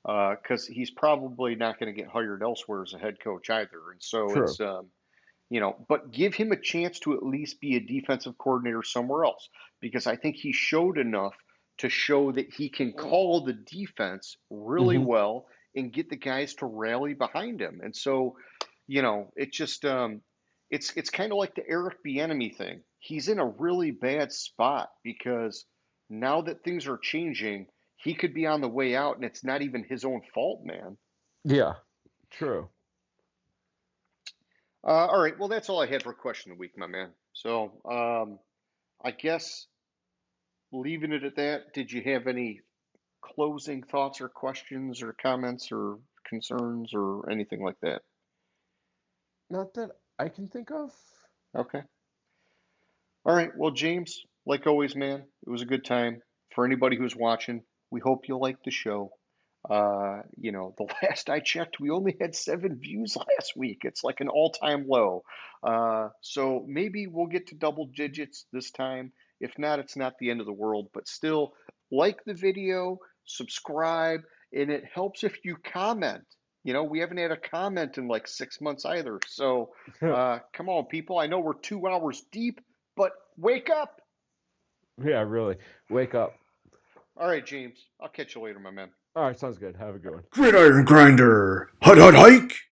because he's probably not going to get hired elsewhere as a head coach either. And so True. but give him a chance to at least be a defensive coordinator somewhere else because I think he showed enough to show that he can call the defense really hmm well and get the guys to rally behind him. And so, it just it's kind of like the Eric Bieniemy thing. He's in a really bad spot because now that things are changing, he could be on the way out, and it's not even his own fault, man. Yeah. True. All right, well, that's all I had for question of the week, my man. So I guess leaving it at that. Did you have any closing thoughts or questions or comments or concerns or anything like that? Not that I can think of. Okay. All right. Well, James, like always, man, it was a good time. for anybody who's watching, we hope you like the show. The last I checked, we only had 7 views last week. It's like an all-time low. So maybe we'll get to double digits this time. If not, it's not the end of the world. But still, like the video, subscribe, and it helps if you comment. We haven't had a comment in like 6 months either. So come on, people. I know we're 2 hours deep, but wake up. Yeah, really. Wake up. All right, James. I'll catch you later, my man. All right, sounds good. Have a good one. Gridiron Grinder. Hut hut hike.